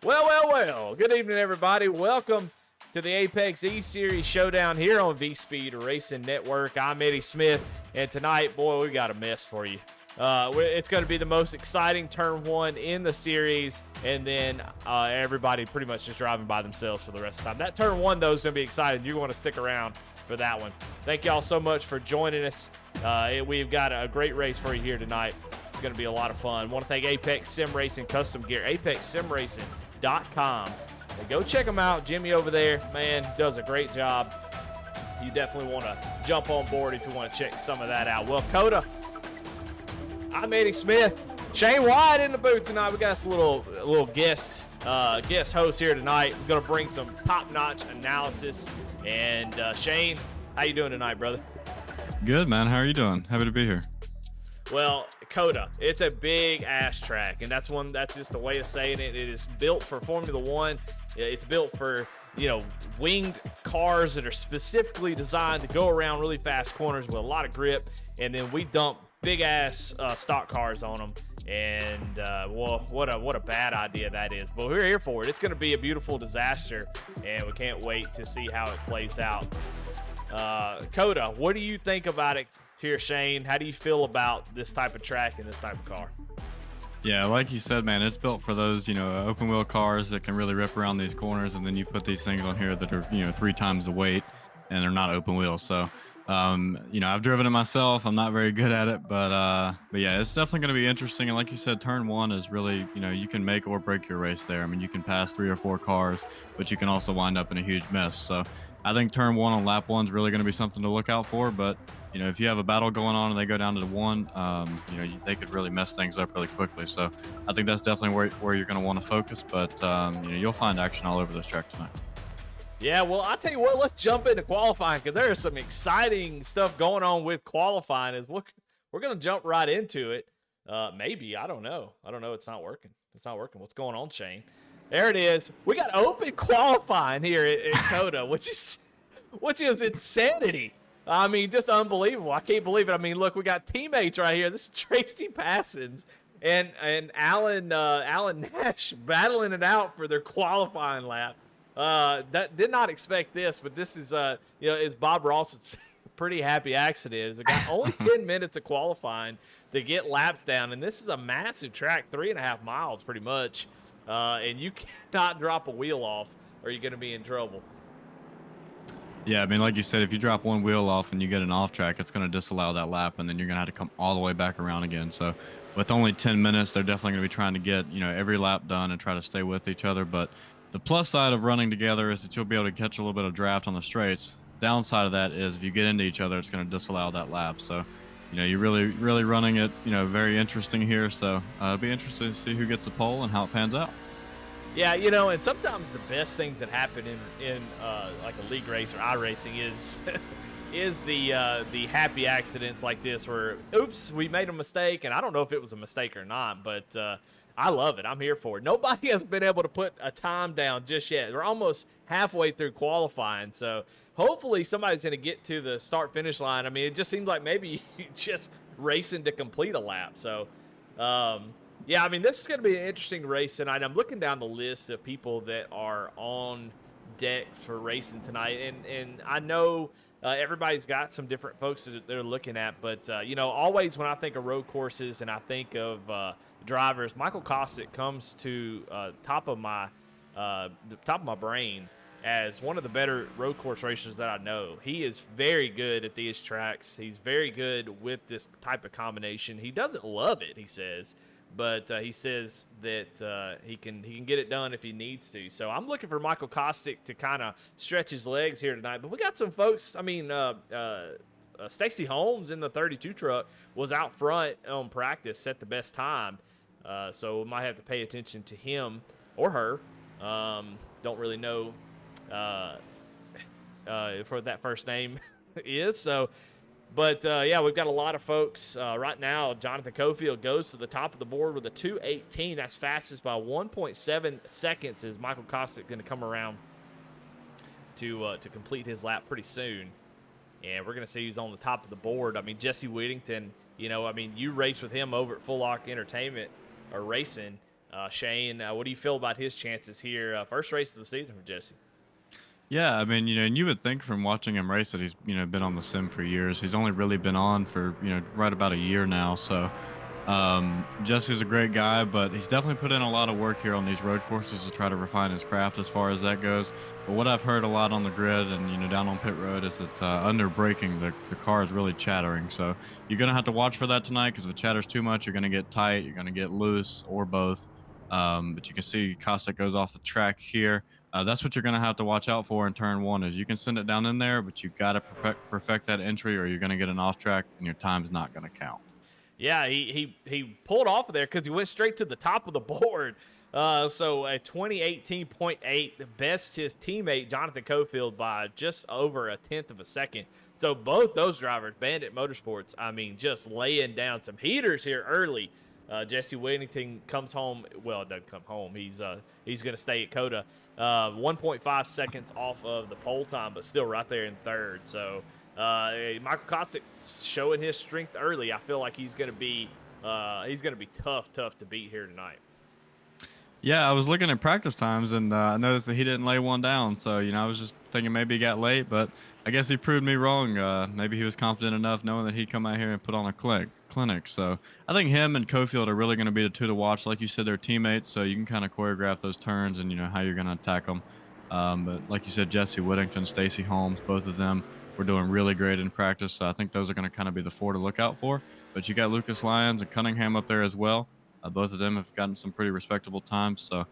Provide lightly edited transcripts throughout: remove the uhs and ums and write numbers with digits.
Well. Good evening, everybody. Welcome to the Apex E-Series Showdown here on V-Speed Racing Network. I'm Eddie Smith, and tonight, boy, we got a mess for you. It's going to be the most exciting Turn 1 in the series, and then everybody pretty much just driving by themselves for the rest of the time. That Turn 1, though, is going to be exciting. You want to stick around for that one. Thank y'all so much for joining us. We've got a great race for you here tonight. It's going to be a lot of fun. Want to thank Apex Sim Racing Custom Gear, ApexSimRacing.com. And go check them out. Jimmy over there, man, does a great job. You definitely want to jump on board if you want to check some of that out. Well, COTA, I'm Eddie Smith. Shane White in the booth tonight. We got us a little guest host here tonight. We're going to bring some top-notch analysis. And Shane, how you doing tonight, brother? Good, man. How are you doing? Happy to be here. Well, COTA, it's a big ass track, and that's just a way of saying it. It is built for Formula One. It's built for, winged cars that are specifically designed to go around really fast corners with a lot of grip, and then we dump big ass stock cars on them. And what a bad idea that is. But we're here for it. It's going to be a beautiful disaster, and we can't wait to see how it plays out. COTA, what do you think about it here, Shane? How do you feel about this type of track and this type of car? Yeah, like you said, man, it's built for those, open wheel cars that can really rip around these corners, and then you put these things on here that are, 3 times the weight, and they're not open wheel. So, I've driven it myself. I'm not very good at it, but yeah, it's definitely going to be interesting. And like you said, turn 1 is really, you can make or break your race there. I mean, you can pass 3 or 4 cars, but you can also wind up in a huge mess. So I think turn 1 on lap 1 is really going to be something to look out for. But, if you have a battle going on and they go down to the 1, they could really mess things up really quickly. So I think that's definitely where you're going to want to focus. But, you'll find action all over this track tonight. Yeah, well, I'll tell you what, let's jump into qualifying, because there is some exciting stuff going on with qualifying. We're going to jump right into it. Maybe, I don't know. It's not working. What's going on, Shane? There it is. We got open qualifying here at COTA, which is insanity. I mean, just unbelievable. I can't believe it. I mean, look, we got teammates right here. This is Tracy Passons and Alan Nash battling it out for their qualifying lap. That did not expect this, but this is as Bob Ross would say, a pretty happy accident. We got only 10 minutes of qualifying to get laps down, and this is a massive track, 3.5 miles pretty much, and you cannot drop a wheel off or you're going to be in trouble. Yeah, I mean, like you said, if you drop one wheel off and you get an off track, it's going to disallow that lap, and then you're going to have to come all the way back around again. So with only 10 minutes, they're definitely going to be trying to get, every lap done and try to stay with each other. But the plus side of running together is that you'll be able to catch a little bit of draft on the straights. Downside of that is if you get into each other, it's going to disallow that lap. So, you're really running it, very interesting here. So it'll be interesting to see who gets the pole and how it pans out. Yeah, and sometimes the best things that happen in like a league race or iRacing is the happy accidents like this where, oops, we made a mistake, and I don't know if it was a mistake or not, but I love it. I'm here for it. Nobody has been able to put a time down just yet. We're almost halfway through qualifying, so hopefully somebody's going to get to the start-finish line. I mean, it just seems like maybe you just racing to complete a lap. So, yeah, I mean, this is going to be an interesting race tonight. I'm looking down the list of people that are on deck for racing tonight, and I know everybody's got some different folks that they're looking at, but always when I think of road courses and I think of drivers, Michael Kostic comes to the top of my brain as one of the better road course racers that I know. He is very good at these tracks. He's very good with this type of combination. He doesn't love it, he says, but he says that he can get it done if he needs to. So I'm looking for Michael Kostic to kind of stretch his legs here tonight. But we got some folks. I mean, Stacey Holmes in the 32 truck was out front on practice, set the best time. So we might have to pay attention to him or her. Don't really know for that first name is. So. But, yeah, we've got a lot of folks right now. Jonathan Cofield goes to the top of the board with a 2:18. That's fastest by 1.7 seconds. Is Michael Kostic going to come around to complete his lap pretty soon? And we're going to see who's on the top of the board. I mean, Jesse Whittington, you race with him over at Full Lock Entertainment or Racing. Shane, what do you feel about his chances here? First race of the season for Jesse. Yeah, I mean, and you would think from watching him race that he's, been on the sim for years. He's only really been on for, right about a year now. So, Jesse's a great guy, but he's definitely put in a lot of work here on these road courses to try to refine his craft as far as that goes. But what I've heard a lot on the grid and, down on pit road is that under braking, the car is really chattering. So you're going to have to watch for that tonight because if it chatters too much, you're going to get tight, you're going to get loose or both. But you can see Costa goes off the track here. That's what you're going to have to watch out for in turn one is you can send it down in there, but you got to perfect that entry or you're going to get an off track and your time's not going to count. Yeah, he pulled off of there because he went straight to the top of the board. So a 2018.8, the best his teammate Jonathan Cofield by just over a tenth of a second. So both those drivers, Bandit Motorsports, I mean, just laying down some heaters here early. Jesse Whittington comes home. Well, doesn't come home. He's going to stay at COTA. 1.5 seconds off of the pole time, but still right there in third. So Michael Kostick showing his strength early. I feel like he's going to be tough to beat here tonight. Yeah, I was looking at practice times and I noticed that he didn't lay one down. So, I was just thinking maybe he got late, but I guess he proved me wrong. Maybe he was confident enough knowing that he'd come out here and put on a clinic. So I think him and Cofield are really going to be the two to watch. Like you said, they're teammates, so you can kind of choreograph those turns and, how you're going to attack them. But like you said, Jesse Whittington, Stacy Holmes, both of them were doing really great in practice. So I think those are going to kind of be the four to look out for. But you got Lucas Lyons and Cunningham up there as well. Both of them have gotten some pretty respectable times. So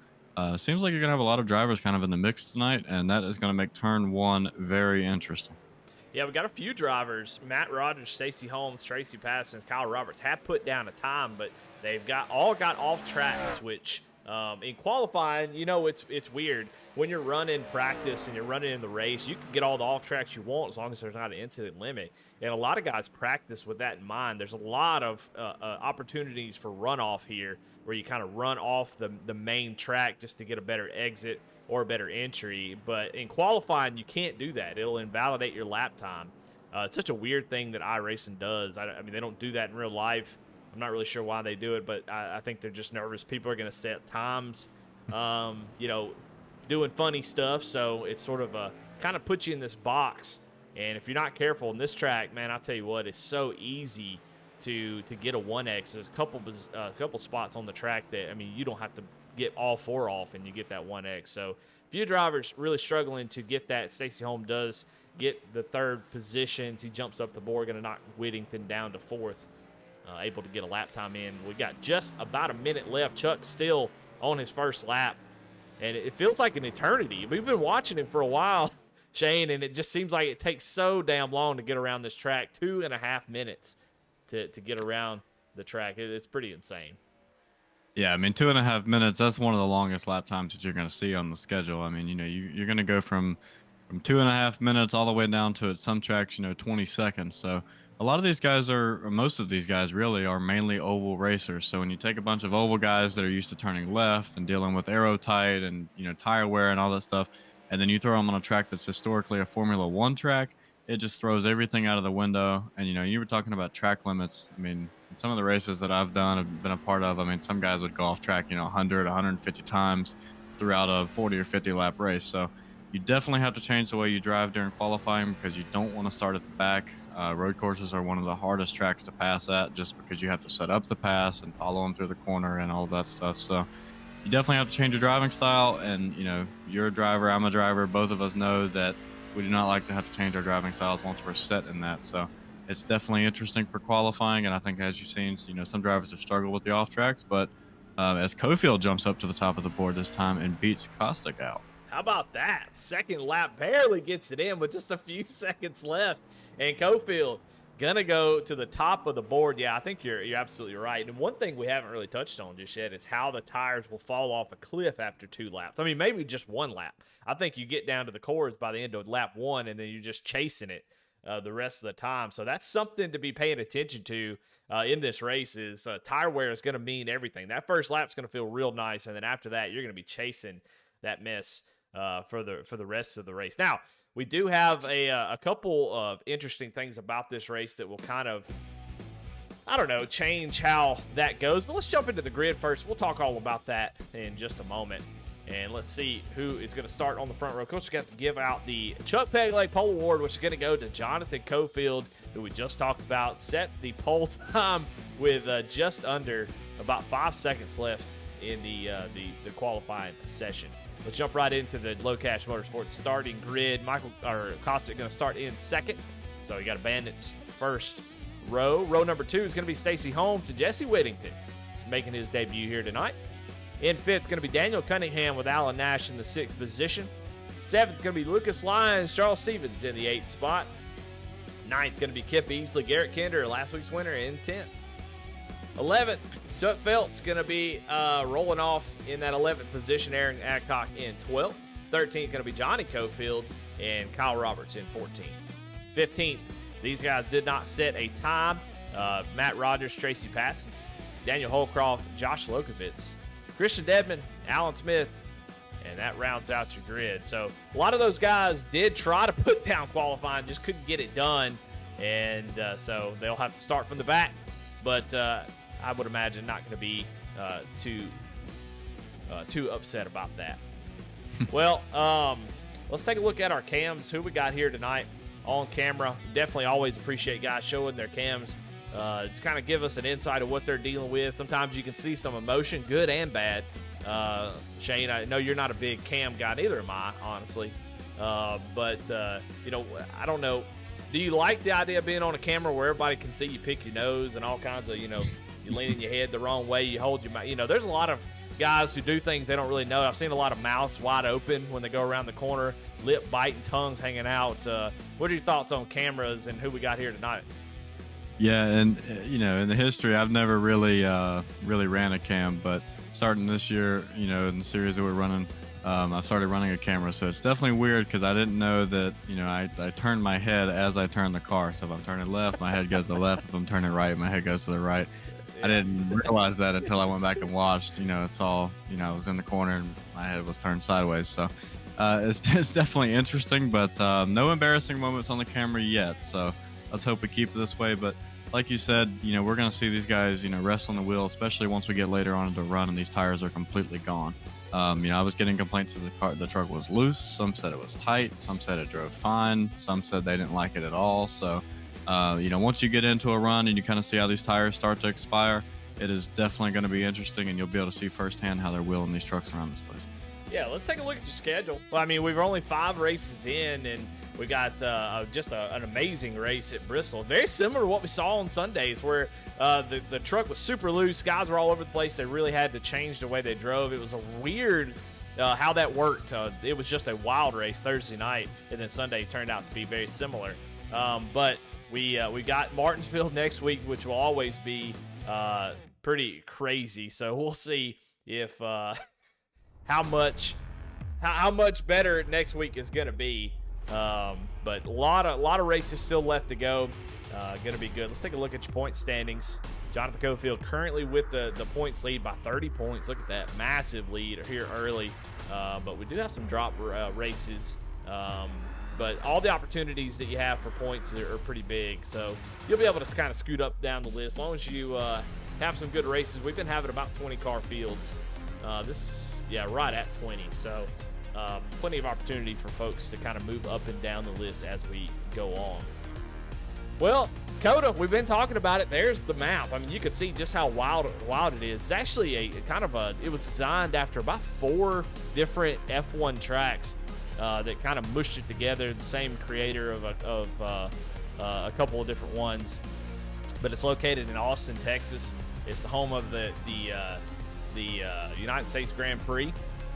seems like you're going to have a lot of drivers kind of in the mix tonight, and that is going to make turn one very interesting. Yeah, we got a few drivers. Matt Rogers, Stacey Holmes, Tracy Patterson, and Kyle Roberts have put down a time, but they've all got off tracks, which in qualifying, it's weird. When you're running practice and you're running in the race, you can get all the off tracks you want as long as there's not an incident limit. And a lot of guys practice with that in mind. There's a lot of opportunities for runoff here where you kind of run off the main track just to get a better exit or a better entry. But in qualifying, you can't do that. It'll invalidate your lap time. It's such a weird thing that iRacing does. I mean, they don't do that in real life. I'm not really sure why they do it, but I think they're just nervous. People are going to set times, doing funny stuff. So it's sort of kind of puts you in this box. And if you're not careful in this track, man, I'll tell you what, it's so easy to get a 1X. There's a couple spots on the track that, I mean, you don't have to get all four off and you get that 1X. So a few drivers really struggling to get that. Stacey Holmes does get the third positions. He jumps up the board, going to knock Whittington down to fourth. Able to get a lap time in. We got just about a minute left. Chuck's still on his first lap, and it feels like an eternity. We've been watching him for a while, Shane, and it just seems like it takes so damn long to get around this track. 2.5 minutes to get around the track. It's pretty insane. Yeah, I mean, 2.5 minutes, that's one of the longest lap times that you're going to see on the schedule. I mean, you're going to go from 2.5 minutes all the way down to, at some tracks, 20 seconds. So a lot of these guys most of these guys really are mainly oval racers. So when you take a bunch of oval guys that are used to turning left and dealing with aero tight and, tire wear and all that stuff, and then you throw them on a track that's historically a Formula One track, it just throws everything out of the window. And, you were talking about track limits. I mean, some of the races that I've done, have been a part of, I mean, some guys would go off track, 100, 150 times throughout a 40 or 50 lap race. So you definitely have to change the way you drive during qualifying because you don't want to start at the back. Road courses are one of the hardest tracks to pass at just because you have to set up the pass and follow them through the corner and all of that stuff. So you definitely have to change your driving style. And, you're a driver, I'm a driver. Both of us know that we do not like to have to change our driving styles once we're set in that. So it's definitely interesting for qualifying. And I think, as you've seen, some drivers have struggled with the off tracks. But as Cofield jumps up to the top of the board this time and beats Kostick out. How about that? Second lap, barely gets it in with just a few seconds left. And Cofield gonna go to the top of the board. Yeah, I think you're absolutely right. And one thing we haven't really touched on just yet is how the tires will fall off a cliff after 2 laps. I mean, maybe just 1 lap. I think you get down to the cords by the end of lap 1, and then you're just chasing it the rest of the time. So that's something to be paying attention to in this race is tire wear is going to mean everything. That first lap's going to feel real nice, and then after that, you're going to be chasing that mess for the rest of the race. Now, we do have a couple of interesting things about this race that will kind of, I don't know, change how that goes. But let's jump into the grid first. We'll talk all about that in just a moment. And let's see who is going to start on the front row. Of course, we got to give out the Chuck Pegleg Pole Award, which is going to go to Jonathan Cofield, who we just talked about. Set the pole time with just under about 5 seconds left in the qualifying session. Let's jump right into the Low Cash Motorsports starting grid. Michael Kostic going to start in second. So you got a Bandits first row. Row number 2 is going to be Stacey Holmes and Jesse Whittington. He's making his debut here tonight. In fifth, going to be Daniel Cunningham with Alan Nash in the 6th position. 7th, going to be Lucas Lyons, Charles Stevens in the 8th spot. 9th, going to be Kip Easley, Garrett Kinder, last week's winner, in 10th. 11th, Chuck Felt's going to be rolling off in that 11th position. Aaron Adcock in 12th. 13th, going to be Johnny Cofield and Kyle Roberts in 14th. 15th, these guys did not set a time. Matt Rogers, Tracy Passons, Daniel Holcroft, Josh Lokovitz, Christian Dedman, Alan Smith, and that rounds out your grid. So a lot of those guys did try to put down qualifying, just couldn't get it done. And so they'll have to start from the back. But I would imagine not going to be too upset about that. Well, let's take a look at our cams. Who we got here tonight on camera. Definitely always appreciate guys showing their cams to kind of give us an insight of what they're dealing with. Sometimes you can see some emotion, good and bad. Shane, I know you're not a big cam guy, neither am I, honestly. But you know, I don't know. Do you like the idea of being on a camera where everybody can see you pick your nose and all kinds of, you know, you leaning your head the wrong way, you hold your mouth. You know, there's a lot of guys who do things they don't really know. I've seen a lot of mouths wide open when they go around the corner, lip biting, tongues hanging out. What are your thoughts on cameras and who we got here tonight? Yeah, and you know, in the history, I've never really ran a cam, but starting this year, you know, in the series that we're running, I've started running a camera, so it's definitely weird because I didn't know that, you know, I turn my head as I turn the car. So if I'm turning left, my head goes to the left. If I'm turning right, my head goes to the right. I didn't realize that until I went back and watched. You know, it's all, you know, I was in the corner and my head was turned sideways. So it's definitely interesting, but no embarrassing moments on the camera yet. So let's hope we keep it this way. But like you said, you know, we're going to see these guys, you know, rest on the wheel, especially once we get later on into the run and these tires are completely gone. You know, I was getting complaints that the truck was loose. Some said it was tight. Some said it drove fine. Some said they didn't like it at all. So, you know, once you get into a run and you kind of see how these tires start to expire, it is definitely going to be interesting, and you'll be able to see firsthand how they're wheeling these trucks around this place. Yeah, let's take a look at your schedule. Well, I mean, we've only 5 races in, and we got just an amazing race at Bristol. Very similar to what we saw on Sundays, where the truck was super loose. Guys were all over the place. They really had to change the way they drove. It was a weird how that worked. It was just a wild race Thursday night, and then Sunday turned out to be very similar. But we got Martinsville next week, which will always be pretty crazy. So we'll see if how much better next week is going to be. But a lot of races still left to go. Going to be good. Let's take a look at your point standings. Jonathan Cofield currently with the points lead by 30 points. Look at that massive lead here early. But we do have some drop races. But all the opportunities that you have for points are pretty big. So you'll be able to kind of scoot up down the list as long as you have some good races. We've been having about 20 car fields. Right at 20. So plenty of opportunity for folks to kind of move up and down the list as we go on. Well, COTA, we've been talking about it. There's the map. I mean, you could see just how wild it is. It's actually it was designed after about 4 different F1 tracks that kind of mushed it together. The same creator of a couple of different ones, but it's located in Austin, Texas. It's the home of the United States Grand Prix,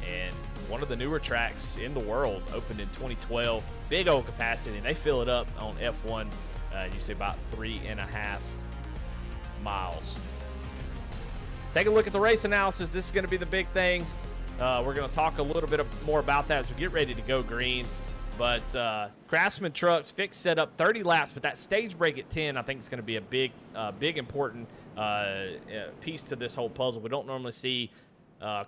and one of the newer tracks in the world. Opened in 2012. Big old capacity, and they fill it up on F1. You see about 3.5 miles. Take a look at the race analysis. This is going to be the big thing. We're going to talk a little bit more about that as we get ready to go green. But Craftsman trucks, fixed setup, 30 laps, but that stage break at 10, I think is going to be a big important piece to this whole puzzle. We don't normally see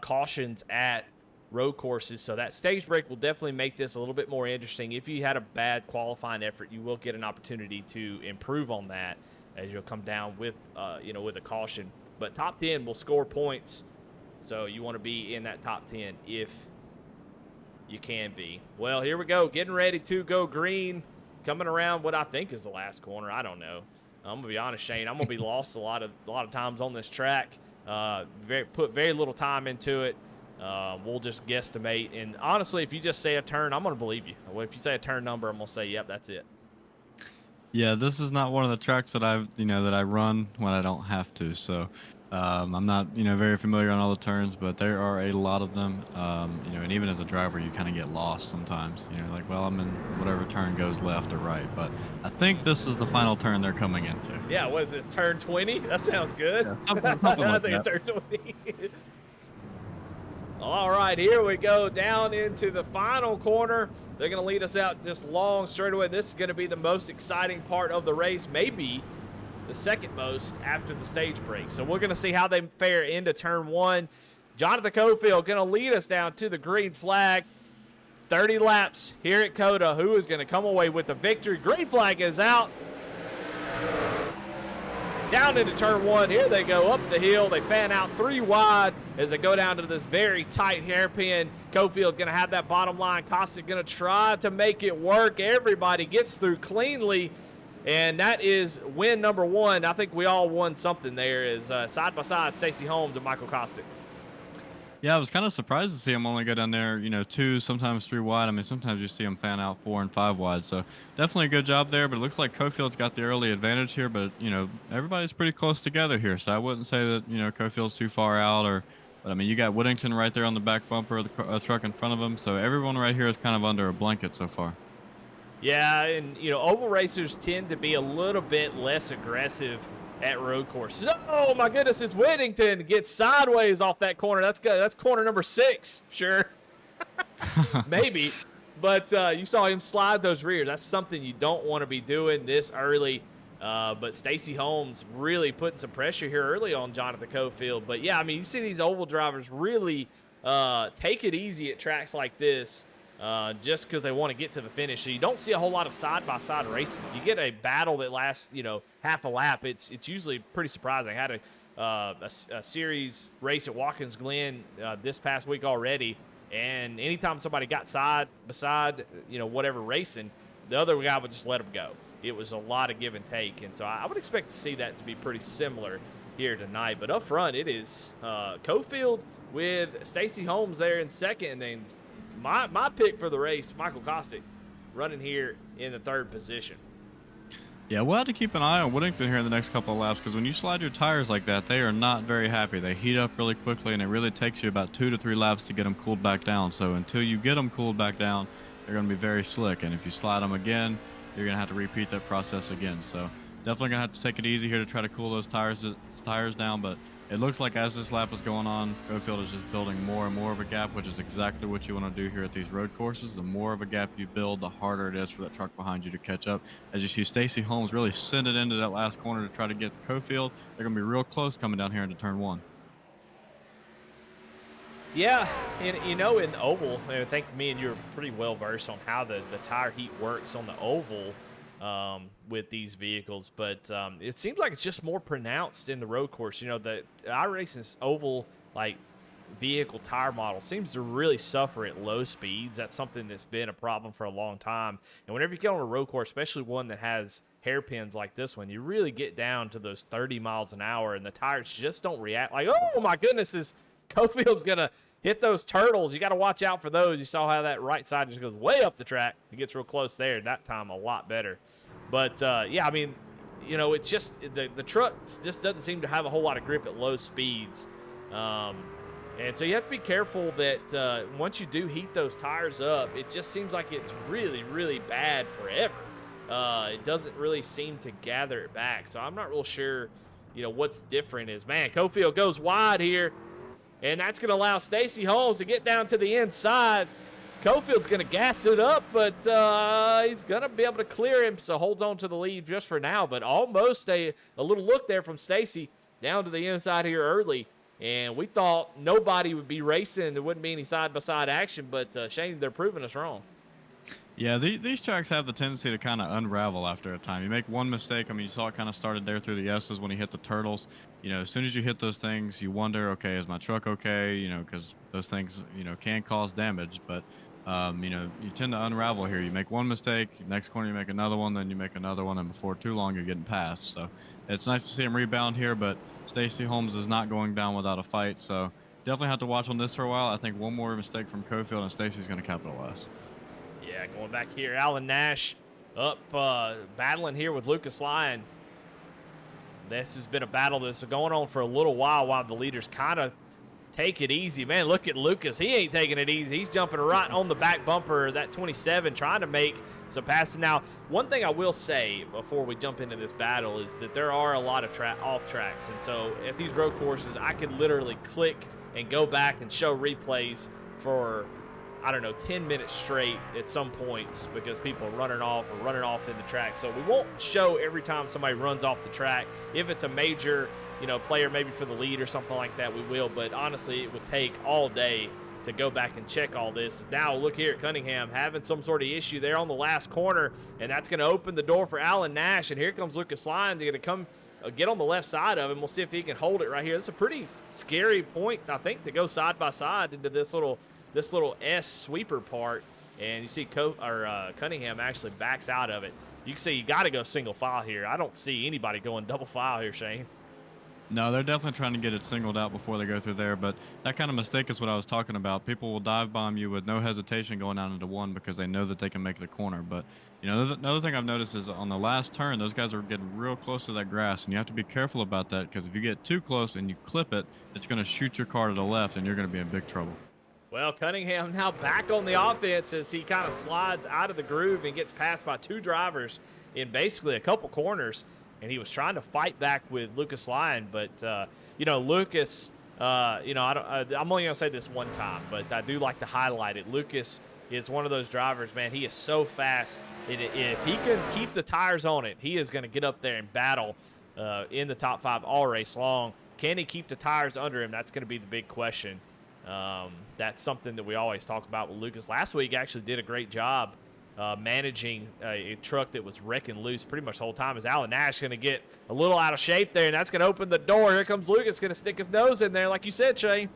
cautions at road courses, so that stage break will definitely make this a little bit more interesting. If you had a bad qualifying effort, you will get an opportunity to improve on that. as you'll come down with, with a caution. But top 10 will score points, so you want to be in that top 10 if you can be. Well, here we go, getting ready to go green, coming around what I think is the last corner. I don't know. I'm gonna be honest, Shane. I'm gonna be lost a lot of times on this track. Put very little time into it. We'll just guesstimate. And honestly, if you just say a turn, I'm gonna believe you. If you say a turn number, I'm gonna say, yep, that's it. Yeah, this is not one of the tracks that I run when I don't have to. So I'm not very familiar on all the turns, but there are a lot of them. And even as a driver, you kind of get lost sometimes. Like, well, I'm in whatever turn goes left or right. But I think this is the final turn they're coming into. Yeah, what is this, turn 20? That sounds good. Yeah, something like I think that. it's turn 20. All right, here we go down into the final corner. They're going to lead us out this long straightaway. This is going to be the most exciting part of the race, maybe the second most after the stage break. So we're going to see how they fare into turn 1. Jonathan Cofield going to lead us down to the green flag. 30 laps here at COTA. Who is going to come away with the victory? Green flag is out. Down into turn 1. Here they go up the hill. They fan out 3 wide as they go down to this very tight hairpin. Cofield going to have that bottom line. Cossack going to try to make it work. Everybody gets through cleanly, and that is win number 1. I think we all won something there. Is side by side Stacey Holmes and Michael Cossack. Yeah, I was kind of surprised to see him only go down there, 2, sometimes 3 wide. I mean, sometimes you see him fan out 4 and 5 wide. So definitely a good job there. But it looks like Cofield's got the early advantage here. But, everybody's pretty close together here. So I wouldn't say that, Cofield's too far out. But, I mean, you got Whittington right there on the back bumper of the truck in front of him. So everyone right here is kind of under a blanket so far. Yeah, and, oval racers tend to be a little bit less aggressive at road courses. Oh my goodness, it's Whittington gets sideways off that corner. That's good. That's corner number 6, sure. Maybe. But you saw him slide those rears. That's something you don't want to be doing this early. But Stacey Holmes really putting some pressure here early on Jonathan Cofield. But yeah, I mean, you see these oval drivers really take it easy at tracks like this. Just because they want to get to the finish. So you don't see a whole lot of side-by-side racing. You get a battle that lasts, half a lap. It's usually pretty surprising. I had a series race at Watkins Glen this past week already, and anytime somebody got side beside, whatever racing, the other guy would just let them go. It was a lot of give and take, and so I would expect to see that to be pretty similar here tonight. But up front, it is Cofield with Stacey Holmes there in second, and then my pick for the race, Michael Cossack, running here in the 3rd position. Yeah, we'll have to keep an eye on Whittington here in the next couple of laps, because when you slide your tires like that, they are not very happy. They heat up really quickly, and it really takes you about 2 to 3 laps to get them cooled back down. So until you get them cooled back down, they're going to be very slick. And if you slide them again, you're going to have to repeat that process again. So definitely going to have to take it easy here to try to cool those tires down. But it looks like as this lap is going on, Cofield is just building more and more of a gap, which is exactly what you want to do here at these road courses. The more of a gap you build, the harder it is for that truck behind you to catch up. As you see Stacey Holmes really send it into that last corner to try to get to Cofield. They're going to be real close coming down here into turn 1. Yeah, and in the oval, I think me and you are pretty well versed on how the tire heat works on the oval with these vehicles, but it seems like it's just more pronounced in the road course. The iRacing's oval vehicle tire model seems to really suffer at low speeds. That's something that's been a problem for a long time. And whenever you get on a road course, especially one that has hairpins like this one, you really get down to those 30 miles an hour, and the tires just don't react. Like, oh my goodness, is Cofield gonna hit those turtles? You got to watch out for those. You saw how that right side just goes way up the track. It gets real close there. That time a lot better. But yeah, I mean, it's just the truck just doesn't seem to have a whole lot of grip at low speeds. And so you have to be careful that once you do heat those tires up, it just seems like it's really, really bad forever. It doesn't really seem to gather it back. So I'm not real sure, what's different is, man, Cofield goes wide here. And that's going to allow Stacey Holmes to get down to the inside. Cofield's going to gas it up, but he's going to be able to clear him, so holds on to the lead just for now. But almost a little look there from Stacey down to the inside here early. And we thought nobody would be racing. There wouldn't be any side-by-side action, but Shane, they're proving us wrong. Yeah, these tracks have the tendency to kind of unravel after a time. You make one mistake. I mean, you saw it kind of started there through the S's when he hit the turtles. You know, as soon as you hit those things, you wonder, okay, is my truck okay? You know, because those things, you know, can cause damage. But, you know, you tend to unravel here. You make one mistake, next corner you make another one, then you make another one, and before too long you're getting past. So it's nice to see him rebound here, but Stacy Holmes is not going down without a fight. So definitely have to watch on this for a while. I think one more mistake from Cofield and Stacy's going to capitalize. Yeah, going back here, Alan Nash up battling here with Lucas Lyon. This has been a battle that's going on for a little while the leaders kind of take it easy. Man, look at Lucas. He ain't taking it easy. He's jumping right on the back bumper of that 27, trying to make some passes. Now, one thing I will say before we jump into this battle is that there are a lot of off tracks. And so at these road courses, I could literally click and go back and show replays for, I don't know, 10 minutes straight at some points because people are running off in the track. So we won't show every time somebody runs off the track. If it's a major, you know, player maybe for the lead or something like that, we will. But honestly, it would take all day to go back and check all this. Now look here at Cunningham having some sort of issue there on the last corner, and that's going to open the door for Alan Nash. And here comes Lucas Lyon. They're going to come get on the left side of him. We'll see if he can hold it right here. It's a pretty scary point, I think, to go side by side into this little S sweeper part, and you see Cunningham actually backs out of it. You can see you got to go single file here. I don't see anybody going double file here, Shane. No, they're definitely trying to get it singled out before they go through there, but that kind of mistake is what I was talking about. People will dive bomb you with no hesitation going out into one because they know that they can make the corner. But, you know, another thing I've noticed is on the last turn, those guys are getting real close to that grass, and you have to be careful about that because if you get too close and you clip it, it's going to shoot your car to the left, and you're going to be in big trouble. Well, Cunningham now back on the offense as he kind of slides out of the groove and gets passed by two drivers in basically a couple corners. And he was trying to fight back with Lucas Lyon, but you know, Lucas, you know, I'm only gonna say this one time, but I do like to highlight it. Lucas is one of those drivers, man. He is so fast. If he can keep the tires on it, he is going to get up there and battle in the top 5 all race long. Can he keep the tires under him? That's going to be the big question. That's something that we always talk about with Lucas. Last week actually did a great job managing a truck that was wrecking loose pretty much the whole time. Is Alan Nash going to get a little out of shape there, and that's going to open the door. Here comes Lucas, going to stick his nose in there like you said, Shane.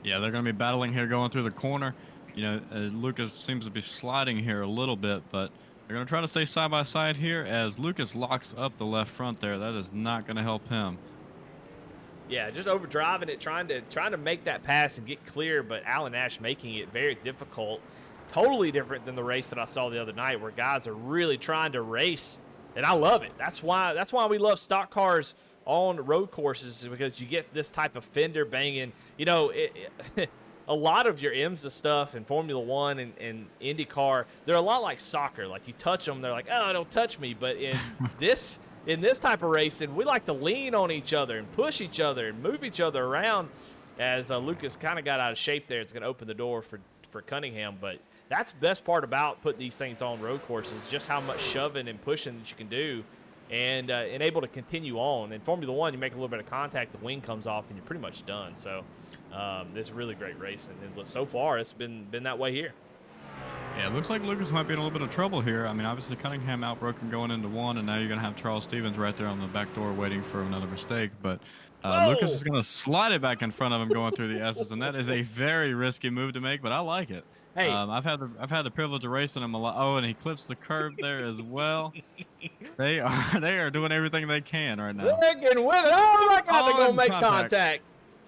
Yeah, they're going to be battling here going through the corner. You know, Lucas seems to be sliding here a little bit, but they're going to try to stay side by side here as Lucas locks up the left front there. That is not going to help him. Yeah, just overdriving it, trying to make that pass and get clear, but Alan Nash making it very difficult. Totally different than the race that I saw the other night where guys are really trying to race, and I love it. That's why we love stock cars on road courses, because you get this type of fender banging. You know, a lot of your IMSA stuff in Formula One and IndyCar, they're a lot like soccer. Like you touch them, they're like, oh, don't touch me. But in this type of racing, we like to lean on each other and push each other and move each other around. As Lucas kind of got out of shape there, it's going to open the door for Cunningham. But that's the best part about putting these things on road courses, just how much shoving and pushing that you can do and able to continue on. In Formula One, you make a little bit of contact, the wing comes off, and you're pretty much done. So this is really great racing. And so far, it's been that way here. Yeah, it looks like Lucas might be in a little bit of trouble here. I mean, obviously Cunningham outbroken going into one, and now you're going to have Charles Stevens right there on the back door waiting for another mistake. But Lucas is going to slide it back in front of him going through the S's, and that is a very risky move to make, but I like it. Hey, I've had the privilege of racing him a lot. Oh, and he clips the curb there as well. They are doing everything they can right now. They're getting with it. Oh my God, they're going to make contact.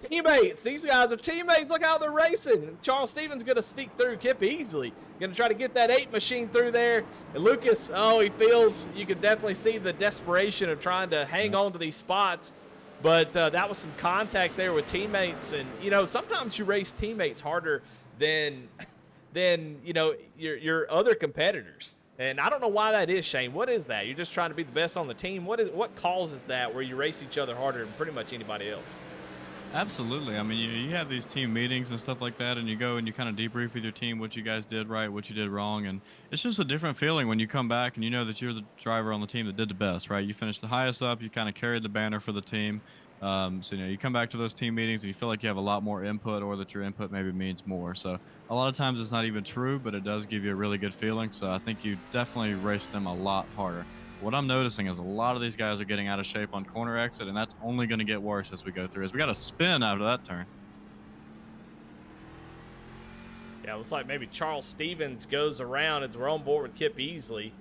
Teammates, these guys are teammates. Look how they're racing. Charles Stevens going to sneak through Kip easily. Going to try to get that 8 machine through there. And Lucas, he feels, you can definitely see the desperation of trying to hang on to these spots. But that was some contact there with teammates. And, you know, sometimes you race teammates harder than you know, your other competitors. And I don't know why that is, Shane. What is that? You're just trying to be the best on the team? What causes that where you race each other harder than pretty much anybody else? Absolutely. I mean, you have these team meetings and stuff like that, and you go and you kind of debrief with your team what you guys did right, what you did wrong, and it's just a different feeling when you come back and you know that you're the driver on the team that did the best, right? You finished the highest up, you kind of carried the banner for the team, So, you come back to those team meetings and you feel like you have a lot more input, or that your input maybe means more. So a lot of times it's not even true, but it does give you a really good feeling. So I think you definitely race them a lot harder. What I'm noticing is a lot of these guys are getting out of shape on corner exit, and that's only going to get worse as we go through. As we got a spin out of that turn. Yeah, looks like maybe Charles Stevens goes around as we're on board with Kip Easley.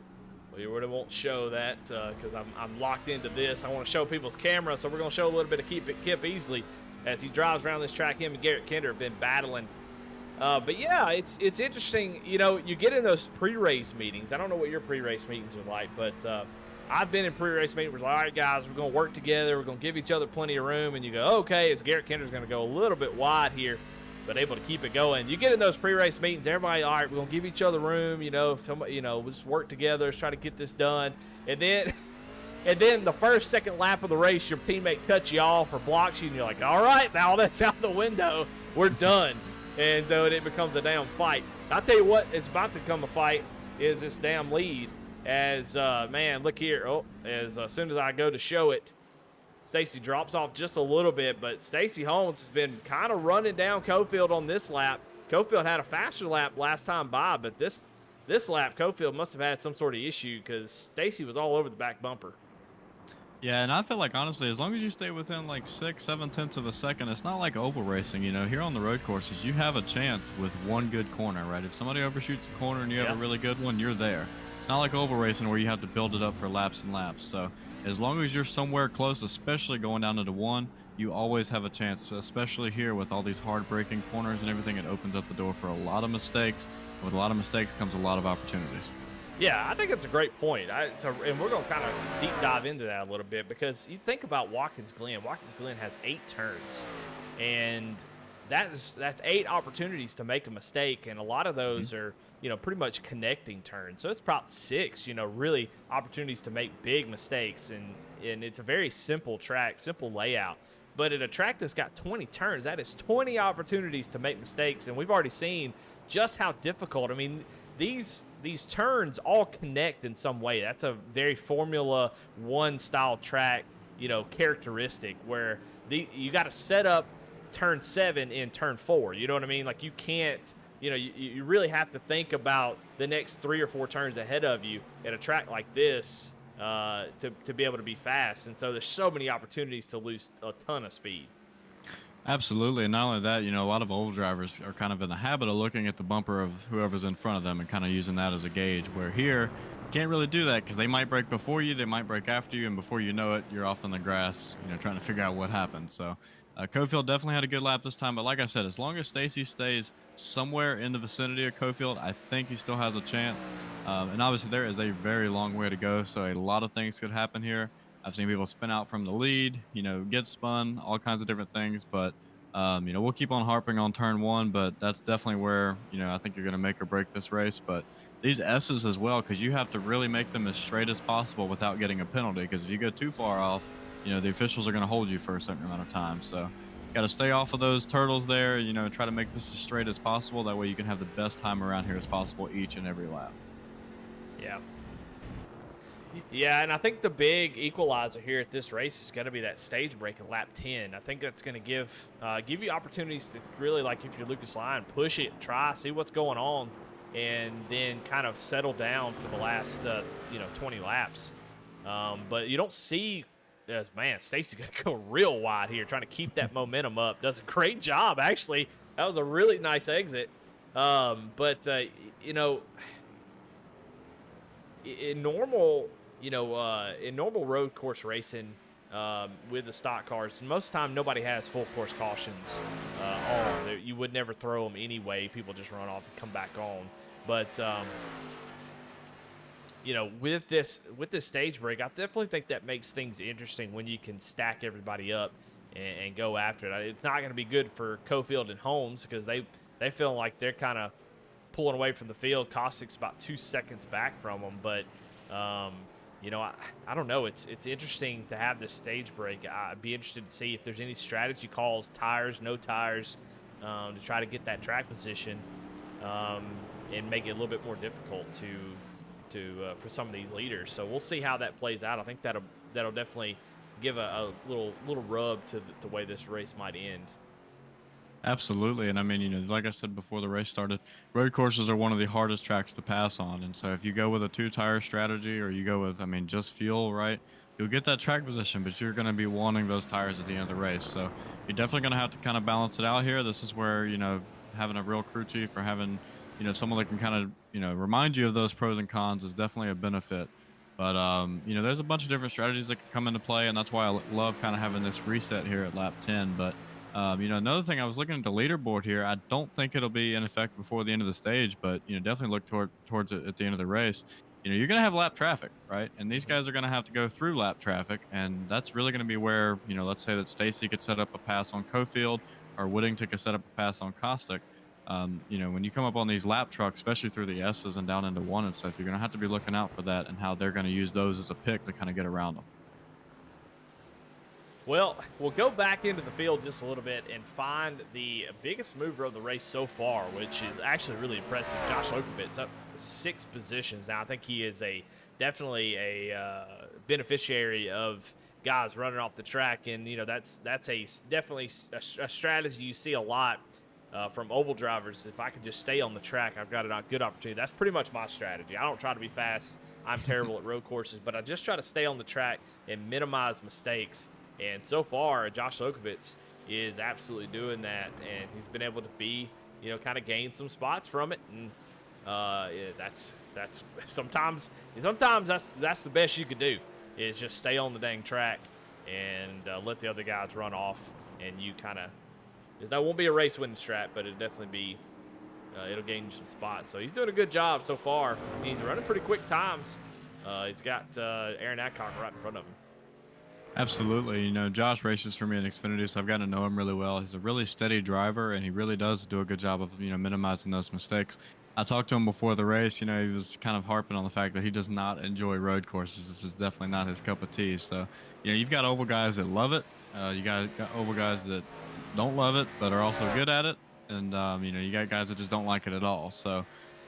We really won't show that because I'm locked into this. I want to show people's camera, so we're going to show a little bit of Kip Easley as he drives around this track. Him and Garrett Kinder have been battling. But yeah, it's interesting. You get in those pre-race meetings. I don't know what your pre-race meetings are like, but I've been in pre-race meetings where it's like, all right, guys, we're going to work together. We're going to give each other plenty of room. And you go, okay, as Garrett Kinder's going to go a little bit wide here, but able to keep it going. You get in those pre-race meetings, everybody, all right, we're gonna give each other room. If somebody, we'll just work together, let's try to get this done. And then, the first, second lap of the race, your teammate cuts you off or blocks you, and you're like, all right, now that's out the window. We're done. And so it becomes a damn fight. I'll tell you what, it's about to become a fight is this damn lead. As man, look here. Oh, as soon as I go to show it, Stacy drops off just a little bit, but Stacy Holmes has been kind of running down Cofield on this lap. Cofield had a faster lap last time by, but this lap, Cofield must have had some sort of issue because Stacy was all over the back bumper. Yeah, and I feel like, honestly, as long as you stay within like 6-7 tenths of a second, it's not like oval racing. Here on the road courses, you have a chance with one good corner, right? If somebody overshoots a corner and you have a really good one, you're there. It's not like oval racing where you have to build it up for laps and laps. So as long as you're somewhere close, especially going down into one, you always have a chance, especially here with all these hard braking corners and everything. It opens up the door for a lot of mistakes. With a lot of mistakes comes a lot of opportunities. Yeah, I think it's a great point. And we're going to kind of deep dive into that a little bit because you think about Watkins Glen. Watkins Glen has 8 turns, and that's 8 opportunities to make a mistake, and a lot of those are pretty much connecting turns. So it's about 6 really opportunities to make big mistakes, and it's a very simple track, simple layout. But at a track that's got 20 turns, that is 20 opportunities to make mistakes, and we've already seen just how difficult. I mean, these turns all connect in some way. That's a very Formula One style track, characteristic where you got to set up turn 7 in turn 4. You know what I mean? Like you can't, you really have to think about the next 3 or 4 turns ahead of you at a track like this to be able to be fast. And so there's so many opportunities to lose a ton of speed. Absolutely. And not only that, a lot of old drivers are kind of in the habit of looking at the bumper of whoever's in front of them and kind of using that as a gauge, where here you can't really do that because they might brake before you, they might brake after you, and before you know it, you're off in the grass, trying to figure out what happened. So Cofield definitely had a good lap this time, but like I said, as long as Stacy stays somewhere in the vicinity of Cofield, I think he still has a chance. And obviously there is a very long way to go, so a lot of things could happen here. I've seen people spin out from the lead, get spun, all kinds of different things. But, we'll keep on harping on turn 1, but that's definitely where, I think you're going to make or break this race. But these S's as well, because you have to really make them as straight as possible without getting a penalty. Because if you go too far off, the officials are going to hold you for a certain amount of time. So you got to stay off of those turtles there, try to make this as straight as possible. That way you can have the best time around here as possible each and every lap. Yeah. Yeah, and I think the big equalizer here at this race is going to be that stage break at lap 10. I think that's going to give you opportunities to really, like if you're Lucas Lyon, push it, try, see what's going on, and then kind of settle down for the last 20 laps. But you don't see, man, Stacy's going to go real wide here, trying to keep that momentum up. Does a great job, actually. That was a really nice exit. In normal road course racing with the stock cars, most of the time nobody has full course cautions on. You would never throw them anyway. People just run off and come back on. But with this stage break, I definitely think that makes things interesting when you can stack everybody up and go after it. It's not going to be good for Cofield and Holmes because they feel like they're kind of pulling away from the field. Cossack's about 2 seconds back from them, but I don't know. It's interesting to have this stage break. I'd be interested to see if there's any strategy calls, tires, no tires, to try to get that track position and make it a little bit more difficult for some of these leaders. So we'll see how that plays out. I think that'll definitely give a little rub to the way this race might end. Absolutely. And I mean, like I said before the race started, road courses are one of the hardest tracks to pass on. And so if you go with a two-tire strategy or you go with, I mean, just fuel, right, you'll get that track position, but you're going to be wanting those tires at the end of the race. So you're definitely going to have to kind of balance it out here. This is where, having a real crew chief or having, someone that can kind of, remind you of those pros and cons is definitely a benefit. But, there's a bunch of different strategies that can come into play. And that's why I love kind of having this reset here at lap 10. But another thing, I was looking at the leaderboard here. I don't think it'll be in effect before the end of the stage, but definitely look towards it at the end of the race. You're going to have lap traffic, right? And these guys are going to have to go through lap traffic, and that's really going to be where let's say that Stacy could set up a pass on Cofield, or Whittington could set up a pass on Caustic. When you come up on these lap trucks, especially through the S's and down into one and stuff, you're going to have to be looking out for that and how they're going to use those as a pick to kind of get around them. Well, we'll go back into the field just a little bit and find the biggest mover of the race so far, which is actually really impressive. Josh Lokovitz up 6 positions now. I think he is definitely a beneficiary of guys running off the track, and that's definitely a strategy you see a lot from oval drivers. If I could just stay on the track, I've got a good opportunity. That's pretty much my strategy. I don't try to be fast. I'm terrible at road courses, but I just try to stay on the track and minimize mistakes. And so far, Josh Lokovitz is absolutely doing that, and he's been able to kind of gain some spots from it. And that's sometimes that's the best you could do, is just stay on the dang track and let the other guys run off, and you kind of, that won't be a race winning strat, but it'll definitely be it'll gain you some spots. So he's doing a good job so far. He's running pretty quick times. He's got Aaron Adcock right in front of him. Absolutely. Josh races for me in Xfinity, so I've gotten to know him really well. He's a really steady driver, and he really does do a good job of, minimizing those mistakes. I talked to him before the race. He was kind of harping on the fact that he does not enjoy road courses. This is definitely not his cup of tea. So, you've got oval guys that love it. You got oval guys that don't love it, but are also good at it. And, you got guys that just don't like it at all. So,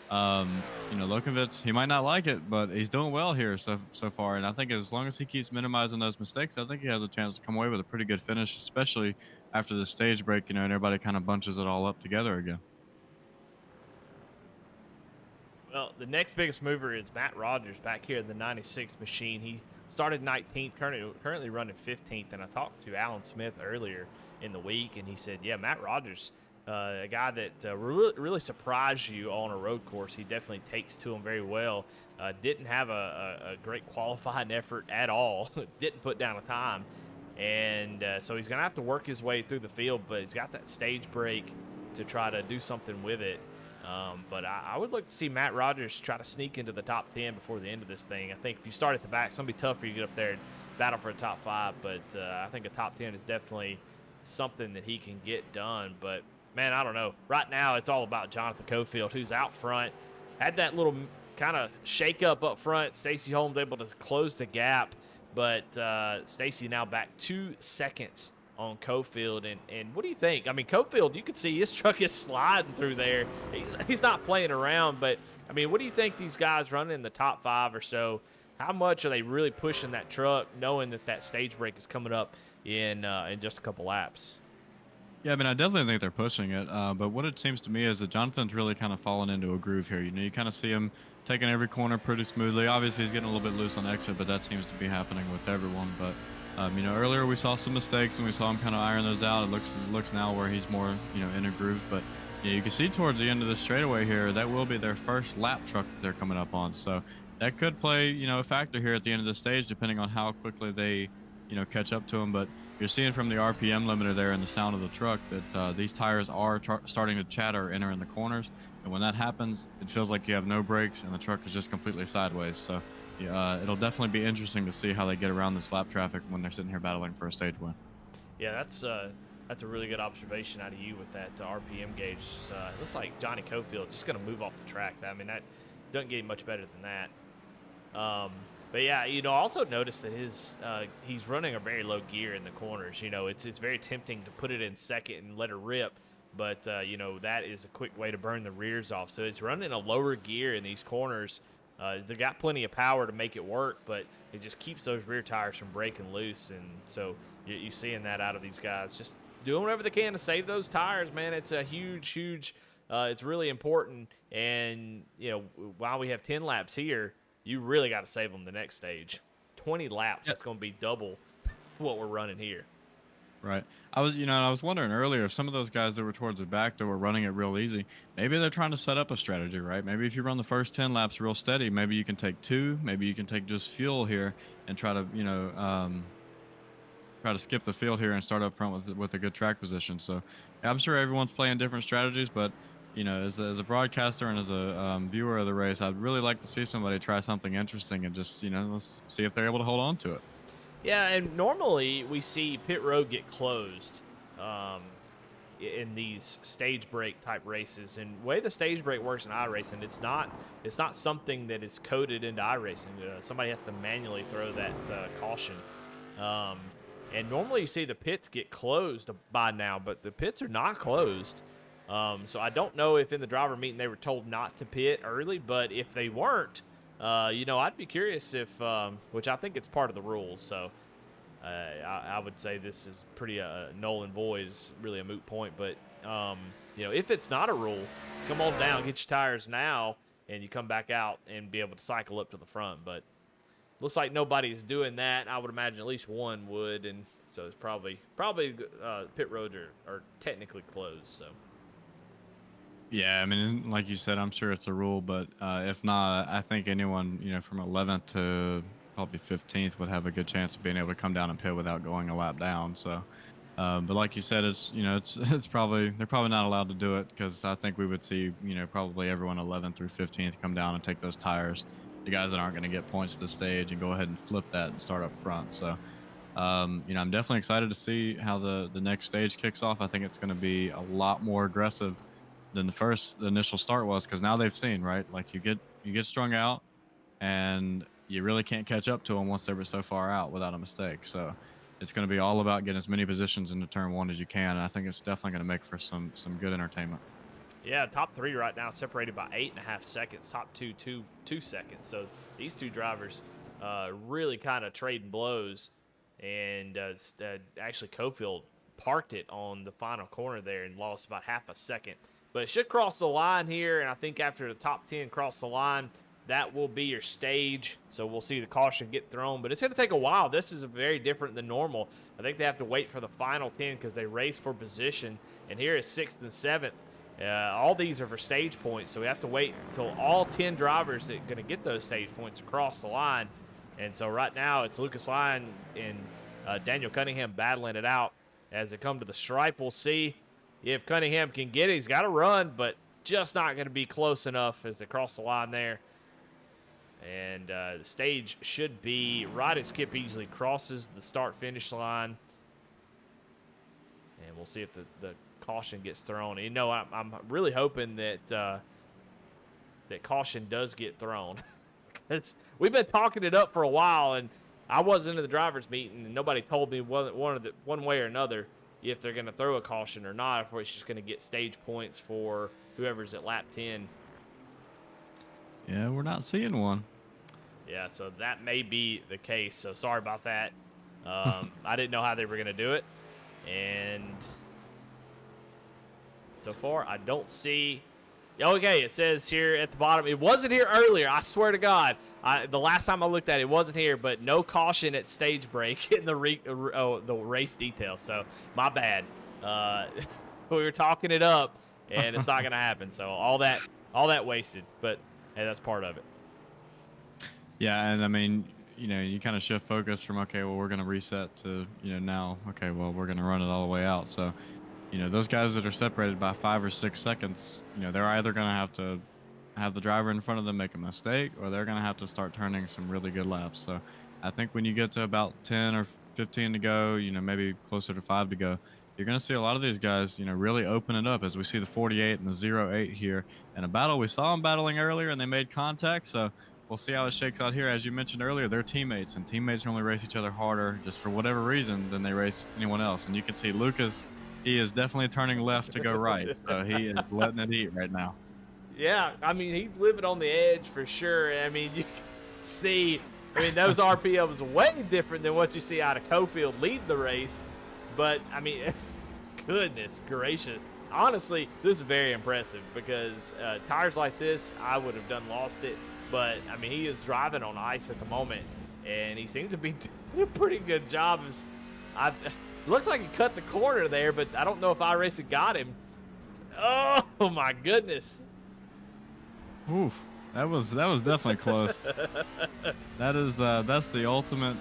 Lokovitz, he might not like it, but he's doing well here so far. And I think as long as he keeps minimizing those mistakes, I think he has a chance to come away with a pretty good finish, especially after the stage break, and everybody kind of bunches it all up together again. Well, the next biggest mover is Matt Rogers back here in the 96 machine. He started 19th, currently running 15th. And I talked to Alan Smith earlier in the week, and he said, yeah, Matt Rogers, a guy that really surprised you on a road course. He definitely takes to him very well. Didn't have a great qualifying effort at all. Didn't put down a time. And so he's going to have to work his way through the field, but he's got that stage break to try to do something with it. But I would look to see Matt Rogers try to sneak into the top 10 before the end of this thing. I think if you start at the back, it's going to be tough for you to get up there and battle for a top 5. But I think a top 10 is definitely something that he can get done. But man, I don't know. Right now, it's all about Jonathan Cofield, who's out front. Had that little kind of shake up front. Stacey Holmes able to close the gap, but Stacey now back 2 seconds on Cofield. And what do you think? I mean, Cofield, you can see his truck is sliding through there. He's not playing around, but I mean, what do you think these guys running in the top 5 or so? How much are they really pushing that truck, knowing that stage break is coming up in just a couple laps? Yeah, I mean, I definitely think they're pushing it. But what it seems to me is that Jonathan's really kind of fallen into a groove here. You kind of see him taking every corner pretty smoothly. Obviously, he's getting a little bit loose on exit, but that seems to be happening with everyone. But, earlier we saw some mistakes, and we saw him kind of iron those out. It looks now where he's more, in a groove. But you can see towards the end of the straightaway here, that will be their first lap truck that they're coming up on. So that could play, a factor here at the end of the stage, depending on how quickly they, catch up to him. But you're seeing from the RPM limiter there and the sound of the truck that these tires are starting to chatter entering the corners. And when that happens, it feels like you have no brakes and the truck is just completely sideways. So it'll definitely be interesting to see how they get around this lap traffic when they're sitting here battling for a stage win. Yeah, that's a really good observation out of you with that RPM gauge. It looks like Johnny Cofield just going to move off the track. I mean, that doesn't get much better than that. But yeah, also notice that he's running a very low gear in the corners. It's very tempting to put it in second and let it rip, but that is a quick way to burn the rears off. So it's running a lower gear in these corners, They got plenty of power to make it work, but it just keeps those rear tires from breaking loose. And so you're seeing that out of these guys, just doing whatever they can to save those tires, man. It's a huge, it's really important. And, while we have 10 laps here, you really got to save them the next stage. 20 laps, it's going to be double what we're running here. Right. I was wondering earlier if some of those guys that were towards the back that were running it real easy, maybe they're trying to set up a strategy, right? Maybe if you run the first 10 laps real steady, maybe you can take 2, maybe you can take just fuel here and try to, try to skip the field here and start up front with a good track position. So yeah, I'm sure everyone's playing different strategies, but as a broadcaster and as a viewer of the race, I'd really like to see somebody try something interesting and just, let's see if they're able to hold on to it. Yeah, and normally we see pit road get closed in these stage break type races. And the way the stage break works in iRacing, it's not something that is coded into iRacing. Somebody has to manually throw that caution. And normally you see the pits get closed by now, but the pits are not closed. So I don't know if in the driver meeting they were told not to pit early, but if they weren't, I'd be curious if, which I think it's part of the rules. So I would say this is pretty null and void, is really a moot point. But, if it's not a rule, come on down, get your tires now, and you come back out and be able to cycle up to the front. But looks like nobody's doing that. I would imagine at least one would, and so it's probably pit roads are technically closed. So. Yeah, I mean, like you said, I'm sure it's a rule, but if not, I think anyone, from 11th to probably 15th would have a good chance of being able to come down and pit without going a lap down. So, but like you said, it's probably, they're probably not allowed to do it, because I think we would see, probably everyone 11th through 15th come down and take those tires, the guys that aren't going to get points to the stage, and go ahead and flip that and start up front. So, I'm definitely excited to see how the next stage kicks off. I think it's going to be a lot more aggressive than the initial start was, because now they've seen, right, like you get strung out and you really can't catch up to them once they were so far out without a mistake. So it's going to be all about getting as many positions into turn 1 as you can, and I think it's definitely going to make for some good entertainment. Yeah, top 3 right now separated by 8.5 seconds, top 2 seconds. So these two drivers really kind of trading blows, and actually Cofield parked it on the final corner there and lost about half a second. But it should cross the line here, and I think after the top 10 cross the line, that will be your stage. So we'll see the caution get thrown, but it's going to take a while. This is very different than normal. I think they have to wait for the final 10 because they race for position, and here is 6th and 7th. All these are for stage points, so we have to wait until all 10 drivers that are going to get those stage points across the line. And so right now it's Lucas Lyon and Daniel Cunningham battling it out as they come to the stripe. We'll see if Cunningham can get it. He's got to run, but just not going to be close enough as they cross the line there. And the stage should be right as Kip easily crosses the start-finish line. And we'll see if the caution gets thrown. I'm really hoping that that caution does get thrown. We've been talking it up for a while, and I wasn't in the driver's meeting, and nobody told me one way or another if they're going to throw a caution or not, if it's just going to get stage points for whoever's at lap 10. Yeah, we're not seeing one. Yeah, so that may be the case. So sorry about that. I didn't know how they were going to do it. And so far, I don't see. Okay, it says here at the bottom. It wasn't here earlier. I swear to God. The last time I looked at it, it wasn't here, but no caution at stage break in the race detail. So my bad. We were talking it up, and it's not going to happen. So all that wasted. But hey, that's part of it. Yeah, and I mean, you kind of shift focus from, okay, well, we're going to reset to, now, okay, well, we're going to run it all the way out. So, those guys that are separated by 5 or 6 seconds, they're either going to have the driver in front of them make a mistake, or they're going to have to start turning some really good laps. So I think when you get to about 10 or 15 to go, maybe closer to 5 to go, you're going to see a lot of these guys, really open it up, as we see the 48 and the 08 here in a battle. We saw them battling earlier, and they made contact. So we'll see how it shakes out here. As you mentioned earlier, they're teammates, and teammates normally race each other harder just for whatever reason than they race anyone else. And you can see Lucas, he is definitely turning left to go right. So he is letting it eat right now. Yeah, I mean, he's living on the edge for sure. I mean, you can see, I mean, those RPMs way different than what you see out of Cofield leading the race. But, I mean, goodness gracious. Honestly, this is very impressive because tires like this, I would have lost it. But, I mean, he is driving on ice at the moment, and he seems to be doing a pretty good job. Looks like he cut the corner there, but I don't know if iRacing got him. Oh, my goodness. Oof, that was definitely close. That's the ultimate,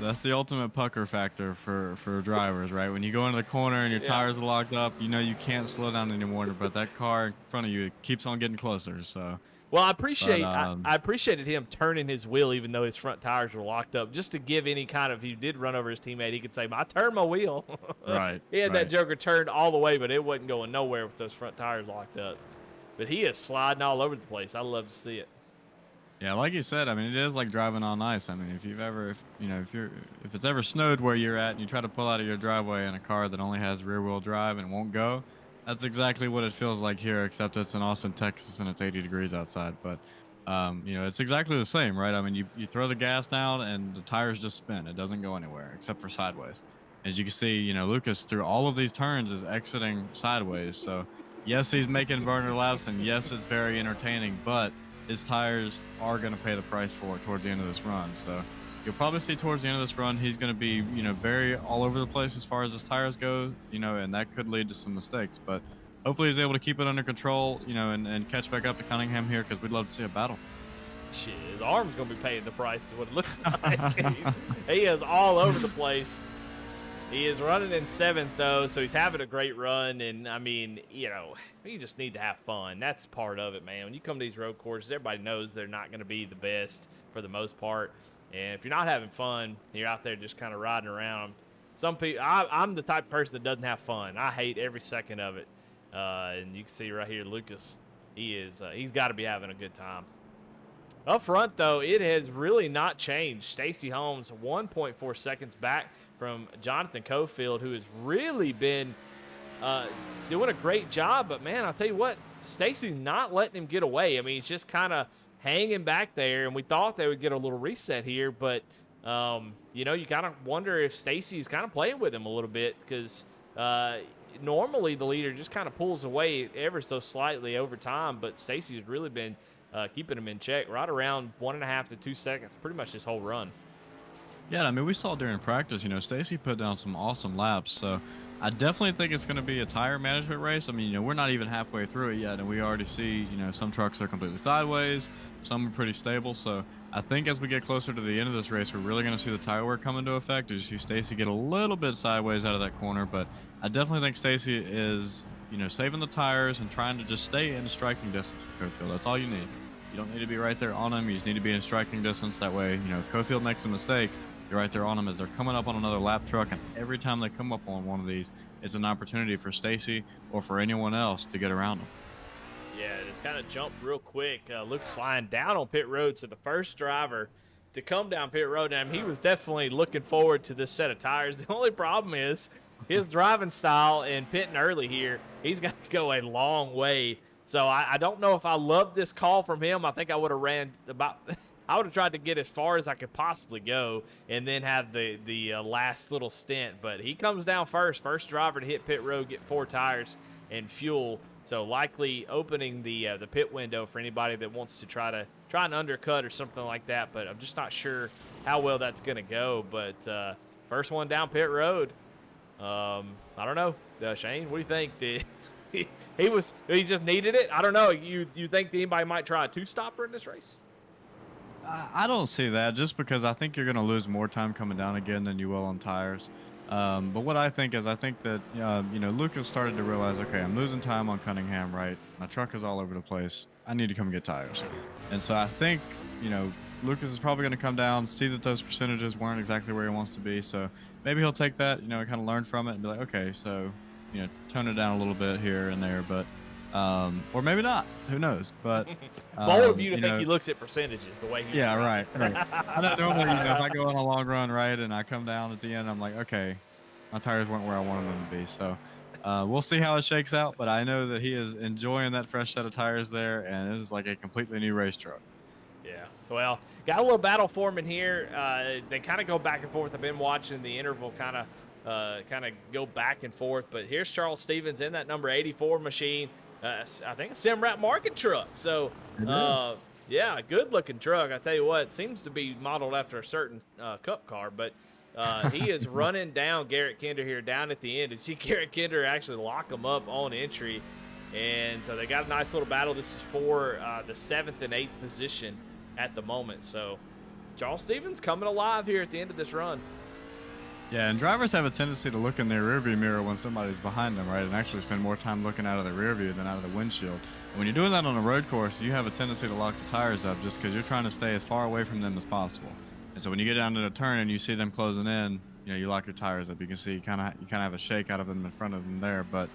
that's the ultimate pucker factor for drivers, right? When you go into the corner and your tires are locked up, you can't slow down anymore, but that car in front of you keeps on getting closer. So. Well, I appreciated him turning his wheel even though his front tires were locked up, just to give any kind of, if he did run over his teammate, he could say, I turned my wheel. Right. He had that joker turned all the way, but it wasn't going nowhere with those front tires locked up. But he is sliding all over the place. I love to see it. Yeah, like you said, I mean, it is like driving on ice. I mean, if it's ever snowed where you're at and you try to pull out of your driveway in a car that only has rear-wheel drive and won't go, that's exactly what it feels like here, except it's in Austin, Texas, and it's 80 degrees outside. But, it's exactly the same, right? I mean, you throw the gas down and the tires just spin. It doesn't go anywhere except for sideways. As you can see, Lucas, through all of these turns, is exiting sideways. So, yes, he's making burner laps, and yes, it's very entertaining, but his tires are going to pay the price for it towards the end of this run. So you'll probably see towards the end of this run, he's going to be, very all over the place as far as his tires go, and that could lead to some mistakes. But hopefully he's able to keep it under control, and catch back up to Cunningham here because we'd love to see a battle. Shit, his arm's going to be paying the price is what it looks like. He is all over the place. He is running in 7th, though, so he's having a great run. And, I mean, you just need to have fun. That's part of it, man. When you come to these road courses, everybody knows they're not going to be the best for the most part. And if you're not having fun, you're out there just kind of riding around. Some people, I'm the type of person that doesn't have fun. I hate every second of it. And you can see right here, Lucas, he's got to be having a good time. Up front, though, it has really not changed. Stacy Holmes, 1.4 seconds back from Jonathan Cofield, who has really been doing a great job. But, man, I'll tell you what, Stacy's not letting him get away. I mean, he's just kind of hanging back there, and we thought they would get a little reset here. But, you kind of wonder if Stacy's kind of playing with him a little bit because normally the leader just kind of pulls away ever so slightly over time. But Stacy's really been keeping him in check right around 1.5 to 2 seconds pretty much this whole run. Yeah, I mean, we saw during practice, Stacy put down some awesome laps. So I definitely think it's going to be a tire management race. I mean, we're not even halfway through it yet, and we already see, some trucks are completely sideways, some are pretty stable. So I think as we get closer to the end of this race, we're really going to see the tire wear come into effect. You see Stacy get a little bit sideways out of that corner, but I definitely think Stacy is, saving the tires and trying to just stay in striking distance with Cofield. That's all you need. You don't need to be right there on him. You just need to be in striking distance. That way, if Cofield makes a mistake, you're right there on them as they're coming up on another lap truck, and every time they come up on one of these, it's an opportunity for Stacy or for anyone else to get around them. Yeah, just kind of jumped real quick. Luke sliding down on pit road, so the first driver to come down pit road, and he was definitely looking forward to this set of tires. The only problem is his driving style and pitting early here, he's got to go a long way. So I don't know if I love this call from him. I think I would have ran about – I would have tried to get as far as I could possibly go and then have the last little stint. But he comes down first driver to hit pit road, get 4 tires and fuel. So likely opening the pit window for anybody that wants to try an undercut or something like that. But I'm just not sure how well that's going to go. But first one down pit road. I don't know. Shane, what do you think? He just needed it? I don't know. You think that anybody might try a 2-stopper in this race? I don't see that, just because I think you're going to lose more time coming down again than you will on tires. But what I think that, Lucas started to realize, okay, I'm losing time on Cunningham, right? My truck is all over the place. I need to come get tires. And so I think, Lucas is probably going to come down, see that those percentages weren't exactly where he wants to be. So maybe he'll take that, kind of learn from it and be like, okay, so, tone it down a little bit here and there, but or maybe not. Who knows? But bold of you to think he looks at percentages the way he. Yeah, right. I know normally, if I go on a long run, right, and I come down at the end, I'm like, okay, my tires weren't where I wanted them to be. So We'll see how it shakes out, but I know that he is enjoying that fresh set of tires there, and it is like a completely new race truck. Yeah, well, got a little battle forming here. They kind of go back and forth. I've been watching the interval kind of go back and forth. But here's Charles Stevens in that number 84 machine. I think a Simrat market truck. So, It is. yeah, good looking truck. I tell you what, it seems to be modeled after a certain Cup car, but he is running down Garrett Kinder here down at the end. And see Garrett Kinder actually lock him up on entry. And so they got a nice little battle. This is for the 7th and 8th position at the moment. So Charles Stevens coming alive here at the end of this run. Yeah, and drivers have a tendency to look in their rearview mirror when somebody's behind them, right? And actually spend more time looking out of the rear view than out of the windshield. And when you're doing that on a road course, you have a tendency to lock the tires up just because you're trying to stay as far away from them as possible. And so when you get down to the turn and you see them closing in, you know, you lock your tires up. You can see you kind of have a shake out of them in front of them there, but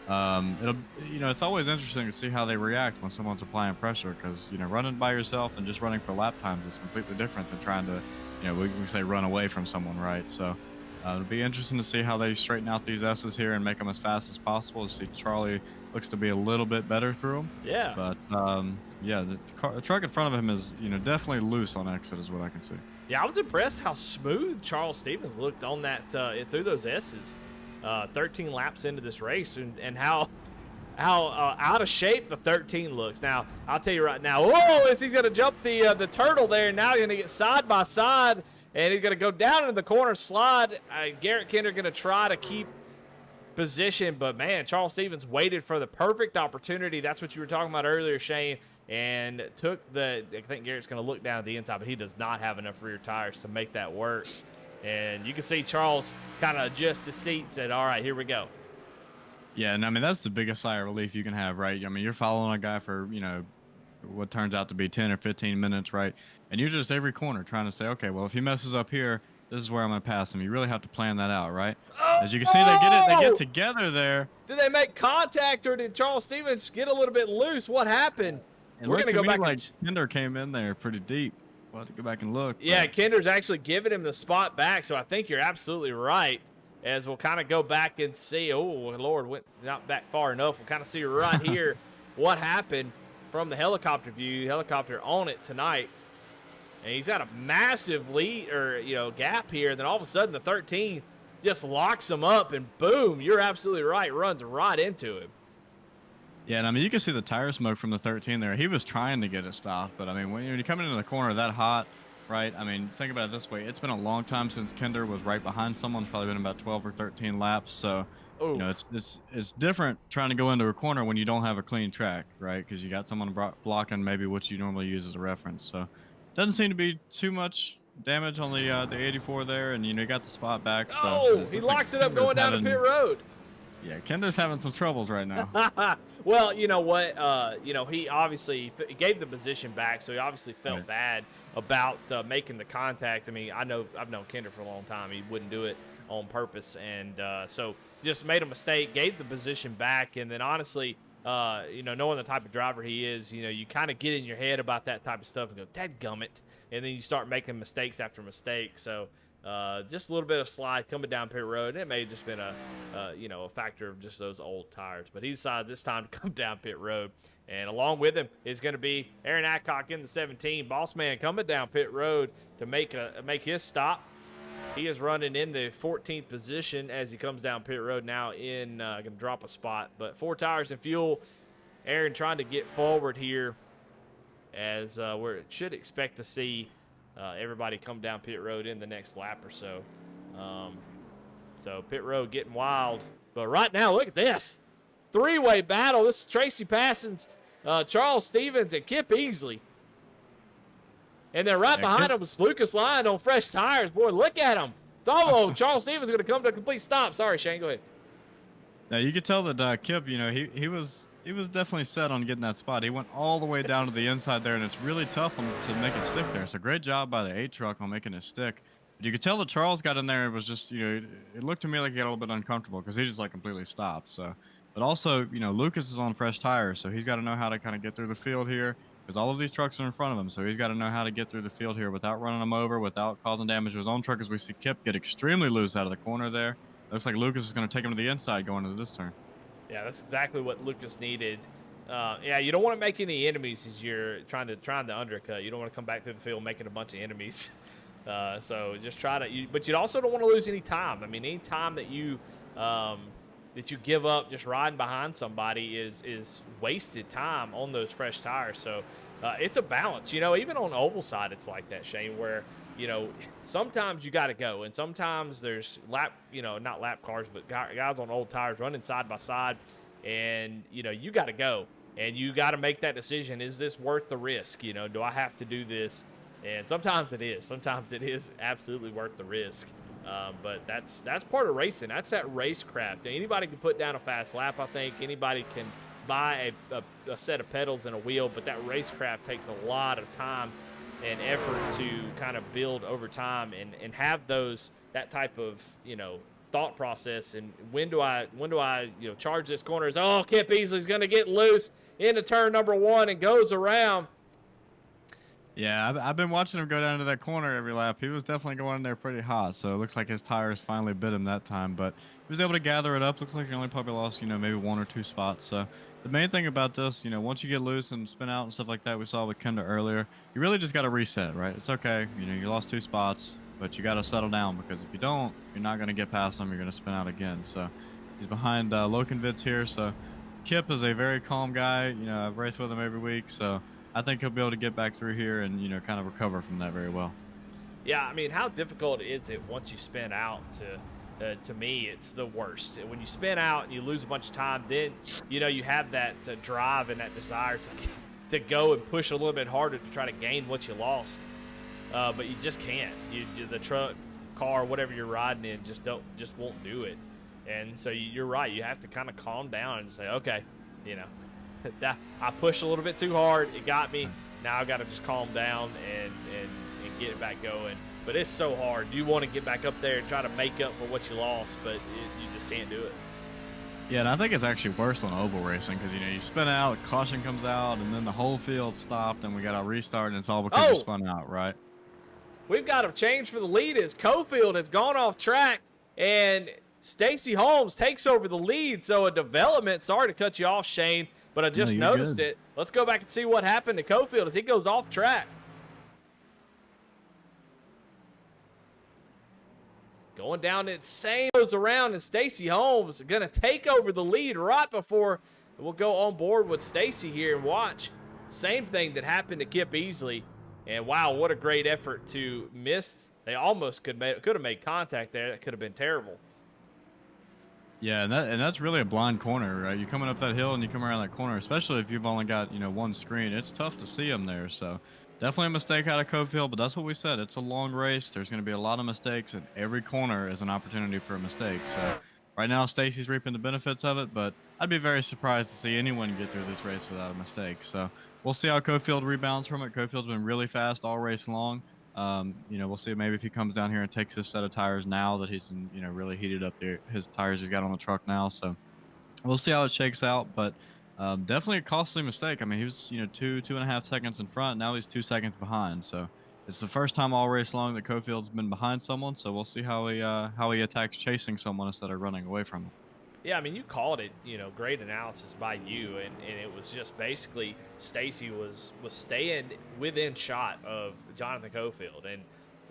it's always interesting to see how they react when someone's applying pressure, because running by yourself and just running for lap times is completely different than trying to we say run away from someone, right? So it'll be interesting to see how they straighten out these S's here and make them as fast as possible. To see Charlie looks to be a little bit better through them. Yeah, but the truck in front of him is definitely loose on exit is what I can see. Yeah, I was impressed how smooth Charles Stevens looked on that through those S's. 13 laps into this race, and how out of shape the 13 looks. Now, I'll tell you right now, he's going to jump the turtle there, and now he's going to get side by side, and he's going to go down into the corner slide. Garrett Kinder going to try to keep position, but man, Charles Stevens waited for the perfect opportunity. That's what you were talking about earlier, Shane, and took I think Garrett's going to look down at the inside, but he does not have enough rear tires to make that work. And you can see Charles kind of adjust his seat, said, all right, here we go. Yeah, and I mean, that's the biggest sigh of relief you can have, right? I mean, you're following a guy for, what turns out to be 10 or 15 minutes, right? And you're just every corner trying to say, okay, well, if he messes up here, this is where I'm going to pass him. You really have to plan that out, right? As you can see, they get together there. Did they make contact, or did Charles Stevens get a little bit loose? What happened? We're going to go back. Like Kinder came in there pretty deep. We'll have to go back and look. Yeah, Kinder's actually giving him the spot back, so I think you're absolutely right. As we'll kind of go back and see, oh, Lord, went not back far enough. We'll kind of see right here what happened from the helicopter view, helicopter on it tonight. And he's got a massive lead or, gap here. And then all of a sudden the 13 just locks him up, and boom, you're absolutely right, runs right into him. Yeah, and I mean, you can see the tire smoke from the 13 there. He was trying to get it stopped, but I mean, when you're coming into the corner that hot, right? I mean, think about it this way. It's been a long time since Kinder was right behind someone. It's probably been about 12 or 13 laps. So, it's different trying to go into a corner when you don't have a clean track, right? Because you got someone blocking maybe what you normally use as a reference. So, doesn't seem to be too much damage on the 84 there, and you got the spot back. So he locks it up going down to pit road. Yeah, Kinder's having some troubles right now. Well, you know what? He obviously gave the position back, so he obviously felt bad about making the contact. I mean, I've known Kinder for a long time. He wouldn't do it on purpose, and so just made a mistake, gave the position back, and then honestly, knowing the type of driver he is, you kind of get in your head about that type of stuff and go, dadgummit, and then you start making mistakes after mistake. So just a little bit of slide coming down pit road, and it may have just been a factor of just those old tires. But he decides this time to come down pit road, and along with him is going to be Aaron Adcock in the 17. Boss man coming down pit road to make his stop. He is running in the 14th position as he comes down pit road now going to drop a spot. But 4 tires and fuel. Aaron trying to get forward here as we should expect to see everybody come down pit road in the next lap or so. So pit road getting wild. But right now, look at this. 3-way battle. This is Tracy Passons, Charles Stevens, and Kip Easley. And then right behind him was Lucas Lyon on fresh tires. Boy, look at him. Charles Stevens is going to come to a complete stop. Sorry, Shane, go ahead. Now, you could tell that Kip, he was definitely set on getting that spot. He went all the way down to the inside there, and it's really tough to make it stick there. So great job by the 8 truck on making it stick. But you could tell that Charles got in there. It was just, it looked to me like he got a little bit uncomfortable because he just like completely stopped. So, but also, Lucas is on fresh tires, so he's got to know how to kind of get through the field here because all of these trucks are in front of him. So he's got to know how to get through the field here without running them over, without causing damage to his own truck. As we see Kip get extremely loose out of the corner there. Looks like Lucas is going to take him to the inside going into this turn. Yeah, that's exactly what Lucas needed. Yeah, you don't want to make any enemies as you're trying to undercut. You don't want to come back through the field making a bunch of enemies. So just try to, but you also don't want to lose any time. I mean, any time that you give up just riding behind somebody is wasted time on those fresh tires. So it's a balance. You know, even on the oval side, it's like that, Shane, where, you know, sometimes you got to go, and sometimes there's not lap cars, but guys on old tires running side by side, and, you know, you got to go, and you got to make that decision. Is this worth the risk? You know, do I have to do this? And sometimes it is. Sometimes it is absolutely worth the risk. But that's part of racing. That's that racecraft. Anybody can put down a fast lap, I think. Anybody can buy a set of pedals and a wheel, but that racecraft takes a lot of time and effort to kind of build over time and have that type of, you know, thought process. And when do I you know, charge this corner? Kip Easley's going to get loose into turn number 1 and goes around. Yeah, I've been watching him go down to that corner every lap. He was definitely going in there pretty hot, so it looks like his tires finally bit him that time, but he was able to gather it up. Looks like he only probably lost, you know, maybe 1 or 2 spots. So the main thing about this, you know, once you get loose and spin out and stuff like that, we saw with Kenda earlier, you really just got to reset, right? It's okay. You know, you lost 2 spots, but you got to settle down, because if you don't, you're not going to get past him. You're going to spin out again. So he's behind Lokenvitz here. So Kip is a very calm guy. You know, I've raced with him every week, so I think he'll be able to get back through here and, you know, kind of recover from that very well. Yeah, I mean, how difficult is it once you spin out? To me, it's the worst. When you spin out and you lose a bunch of time, then, you know, you have that drive and that desire to go and push a little bit harder to try to gain what you lost. But you just can't. The truck, car, whatever you're riding in, just won't do it. And so you're right. You have to kind of calm down and say, okay, you know, I pushed a little bit too hard. It got me. Now I got to just calm down and get it back going. But it's so hard. You want to get back up there and try to make up for what you lost, but you just can't do it. Yeah, and I think it's actually worse on oval racing, because, you know, you spin out, caution comes out, and then the whole field stopped, and we got to restart, and it's all because you spun out, right? We've got a change for the lead as Cofield has gone off track, and Stacy Holmes takes over the lead. So a development. Sorry to cut you off, Shane, but I just noticed it. Let's go back and see what happened to Cofield as he goes off track. Going down, it same goes around, and Stacy Holmes going to take over the lead right before we'll go on board with Stacy here and watch. Same thing that happened to Kip Easley. And wow, what a great effort to miss. They almost could have made contact there. That could have been terrible. Yeah, and that's really a blind corner, right? You're coming up that hill and you come around that corner, especially if you've only got, you know, one screen. It's tough to see them there. So definitely a mistake out of Cofield, but that's what we said. It's a long race. There's going to be a lot of mistakes, and every corner is an opportunity for a mistake. So right now, Stacy's reaping the benefits of it, but I'd be very surprised to see anyone get through this race without a mistake. So we'll see how Cofield rebounds from it. Cofield's been really fast all race long. You know, we'll see maybe if he comes down here and takes this set of tires now that he's, you know, really heated up his tires he's got on the truck now. So we'll see how it shakes out, but definitely a costly mistake. I mean, he was, you know, 2.5 seconds in front. Now he's 2 seconds behind. So it's the first time all race long that Cofield's been behind someone. So we'll see how he attacks chasing someone instead of running away from him. Yeah, I mean, you called it, you know, great analysis by you, and it was just basically Stacy was staying within shot of Jonathan Cofield,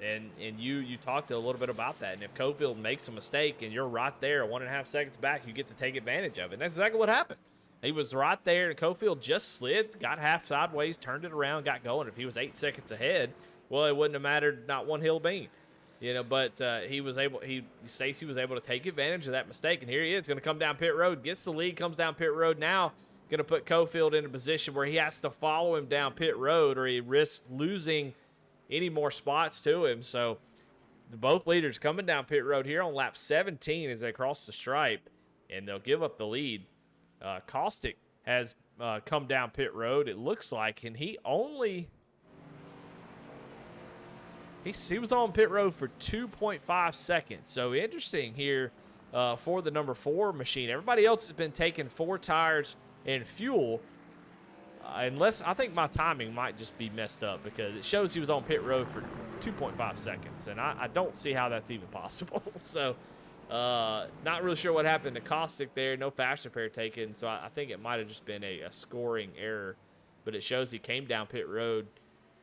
and you talked a little bit about that. And if Cofield makes a mistake and you're right there 1.5 seconds back, you get to take advantage of it. And that's exactly what happened. He was right there, and Cofield just slid, got half sideways, turned it around, got going. If he was 8 seconds ahead, well, it wouldn't have mattered not one hill bean. You know, but Stacy was able to take advantage of that mistake, and here he is going to come down pit road, gets the lead, comes down pit road. Now going to put Cofield in a position where he has to follow him down pit road, or he risks losing any more spots to him. So both leaders coming down pit road here on lap 17 as they cross the stripe, and they'll give up the lead. Caustic has come down pit road, it looks like, and he was on pit road for 2.5 seconds. So interesting here for the number 4 machine. Everybody else has been taking 4 tires and fuel. Unless, I think my timing might just be messed up, because it shows he was on pit road for 2.5 seconds. And I don't see how that's even possible. So Not really sure what happened to Caustic there. No fast repair taken, so I think it might have just been a scoring error. But it shows he came down pit road,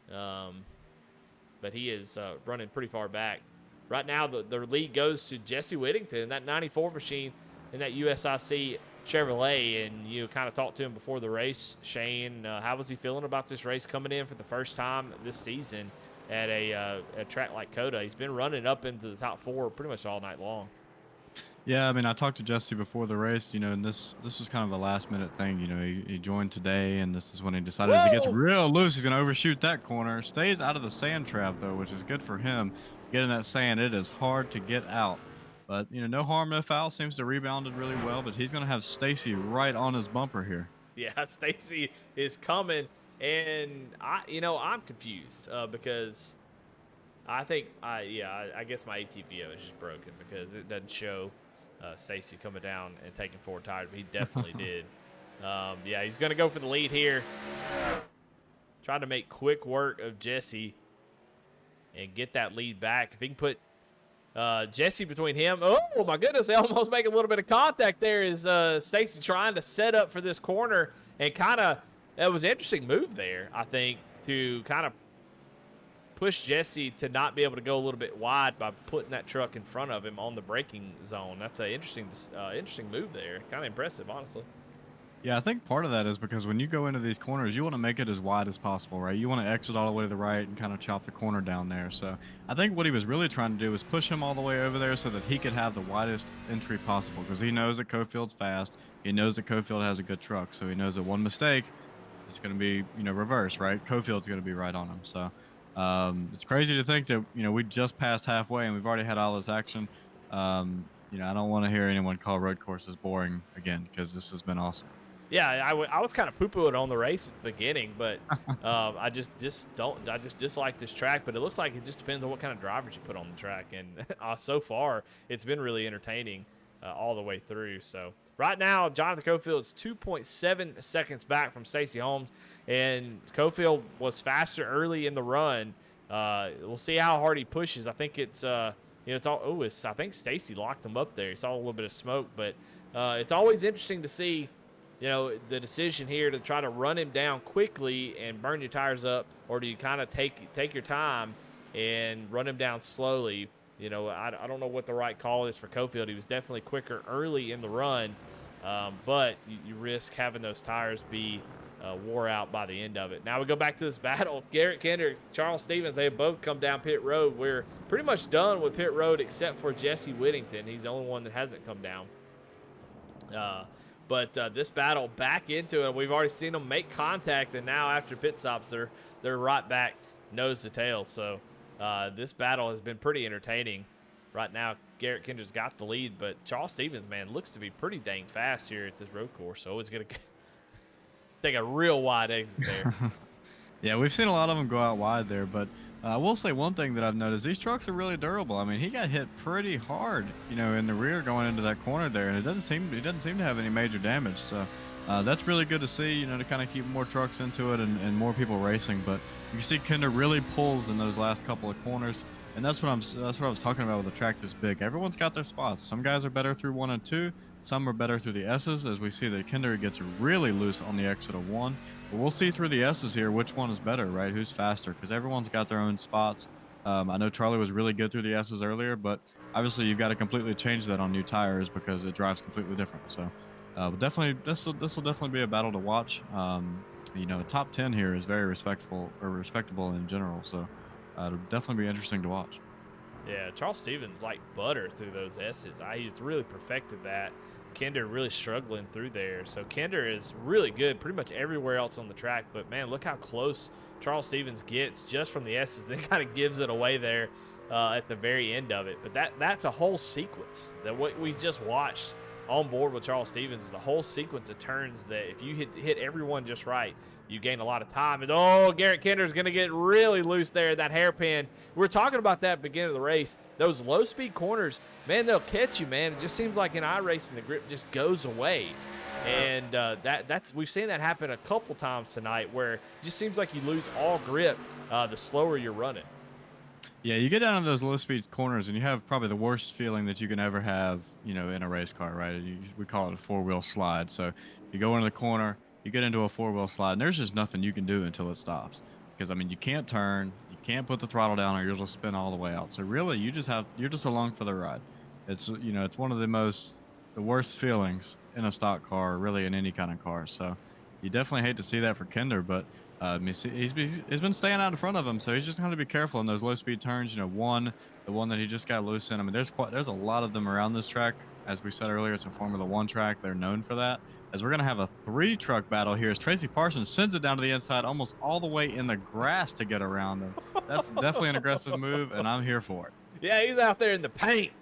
but he is running pretty far back. Right now, the lead goes to Jesse Whittington, that 94 machine in that USIC Chevrolet. And you kind of talked to him before the race, Shane. How was he feeling about this race coming in for the first time this season at a track like COTA? He's been running up into the top 4 pretty much all night long. Yeah, I mean, I talked to Jesse before the race, and this was kind of a last minute thing. He joined today, and this is when he decided as he gets real loose, he's going to overshoot that corner. Stays out of the sand trap, though, which is good for him. Getting that sand, it is hard to get out. But, no harm, no foul. Seems to rebounded really well, but he's going to have Stacy right on his bumper here. Yeah, Stacy is coming, and I'm confused because I think I guess my ATVO is just broken because it doesn't show Stacy coming down and taking 4 tires, but he definitely did. Yeah, he's going to go for the lead here. Trying to make quick work of Jesse and get that lead back. If he can put Jesse between him. Oh, my goodness. They almost make a little bit of contact there. Is Stacy trying to set up for this corner and kind of – that was an interesting move there, I think, to kind of push Jesse to not be able to go a little bit wide by putting that truck in front of him on the braking zone. That's an interesting move there. Kind of impressive, honestly. Yeah, I think part of that is because when you go into these corners, you want to make it as wide as possible, right? You want to exit all the way to the right and kind of chop the corner down there. So I think what he was really trying to do was push him all the way over there so that he could have the widest entry possible, because he knows that Cofield's fast. He knows that Cofield has a good truck. So he knows that one mistake, it's going to be, reverse, right? Cofield's going to be right on him. So it's crazy to think that, we just passed halfway and we've already had all this action. I don't want to hear anyone call road courses boring again, because this has been awesome. Yeah, I was kind of poo-pooing on the race at the beginning, but I just dislike this track. But it looks like it just depends on what kind of drivers you put on the track. And so far, it's been really entertaining all the way through. So right now, Jonathan Cofield is 2.7 seconds back from Stacey Holmes, and Cofield was faster early in the run. We'll see how hard he pushes. I think it's it's all. Oh, I think Stacey locked him up there. He saw a little bit of smoke, but it's always interesting to see. The decision here to try to run him down quickly and burn your tires up, or do you kind of take your time and run him down slowly? I don't know what the right call is for Cofield. He was definitely quicker early in the run, but you risk having those tires be wore out by the end of it. Now we go back to this battle. Garrett Kendrick, Charles Stevens, they have both come down pit road. We're pretty much done with pit road except for Jesse Whittington. He's the only one that hasn't come down. But this battle back into it. We've already seen them make contact, and now after pit stops, they're right back nose to tail. So this battle has been pretty entertaining. Right now, Garrett Kendrick's got the lead, but Charles Stevens, man, looks to be pretty dang fast here at this road course. So it's going to take a real wide exit there. Yeah, we've seen a lot of them go out wide there, but I will say one thing that I've noticed: these trucks are really durable. I mean, he got hit pretty hard, in the rear going into that corner there, and he doesn't seem to have any major damage. So that's really good to see, to kind of keep more trucks into it and more people racing. But you can see Kinder really pulls in those last couple of corners, and that's what I was talking about with a track this big. Everyone's got their spots. Some guys are better through 1 and 2. Some are better through the S's, as we see that Kinder gets really loose on the exit of 1. But we'll see through the S's here which one is better, right? Who's faster? Because everyone's got their own spots. I know Charlie was really good through the S's earlier, but obviously you've got to completely change that on new tires because it drives completely different. So definitely, this will definitely be a battle to watch. Top 10 here is very respectable in general. So it'll definitely be interesting to watch. Yeah, Charles Stevens like butter through those S's. He's really perfected that. Kinder really struggling through there. So Kinder is really good pretty much everywhere else on the track. But, man, look how close Charles Stevens gets just from the S's. Then kind of gives it away there at the very end of it. But that's a whole sequence that what we just watched on board with Charles Stevens is a whole sequence of turns that if you hit everyone just right, you gain a lot of time. And, Garrett Kinder is going to get really loose there at that hairpin. We were talking about that at the beginning of the race. Those low-speed corners, man, they'll catch you, man. It just seems like in iRacing, the grip just goes away. And we've seen that happen a couple times tonight where it just seems like you lose all grip the slower you're running. Yeah, you get down to those low speed corners and you have probably the worst feeling that you can ever have, in a race car, right? We call it a four-wheel slide. So you go into the corner, you get into a four-wheel slide, and there's just nothing you can do until it stops. Because I mean, you can't turn, you can't put the throttle down, or you'll just spin all the way out. So really, you're just along for the ride. It's one of the worst feelings in a stock car, really in any kind of car. So you definitely hate to see that for Kinder, but he's been staying out in front of him, so he's just going to be careful in those low speed turns. The one that he just got loose in. I mean, there's a lot of them around this track. As we said earlier, it's a Formula One track. They're known for that. As we're going to have a three truck battle here, as Tracy Parsons sends it down to the inside, almost all the way in the grass to get around him. That's definitely an aggressive move, and I'm here for it. Yeah, he's out there in the paint.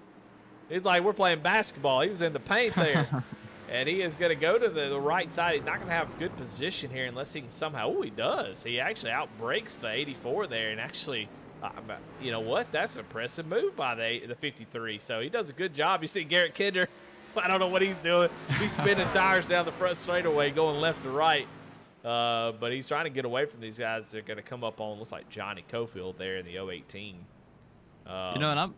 It's like we're playing basketball. He was in the paint there. And he is going to go to the right side. He's not going to have good position here unless he can somehow. Oh, he does. He actually outbreaks the 84 there. And actually, you know what? That's an impressive move by the 53. So he does a good job. You see Garrett Kinder. I don't know what he's doing. He's spinning tires down the front straightaway, going left to right. But he's trying to get away from these guys. They're going to come up on, looks like Johnny Cofield there in the 018. And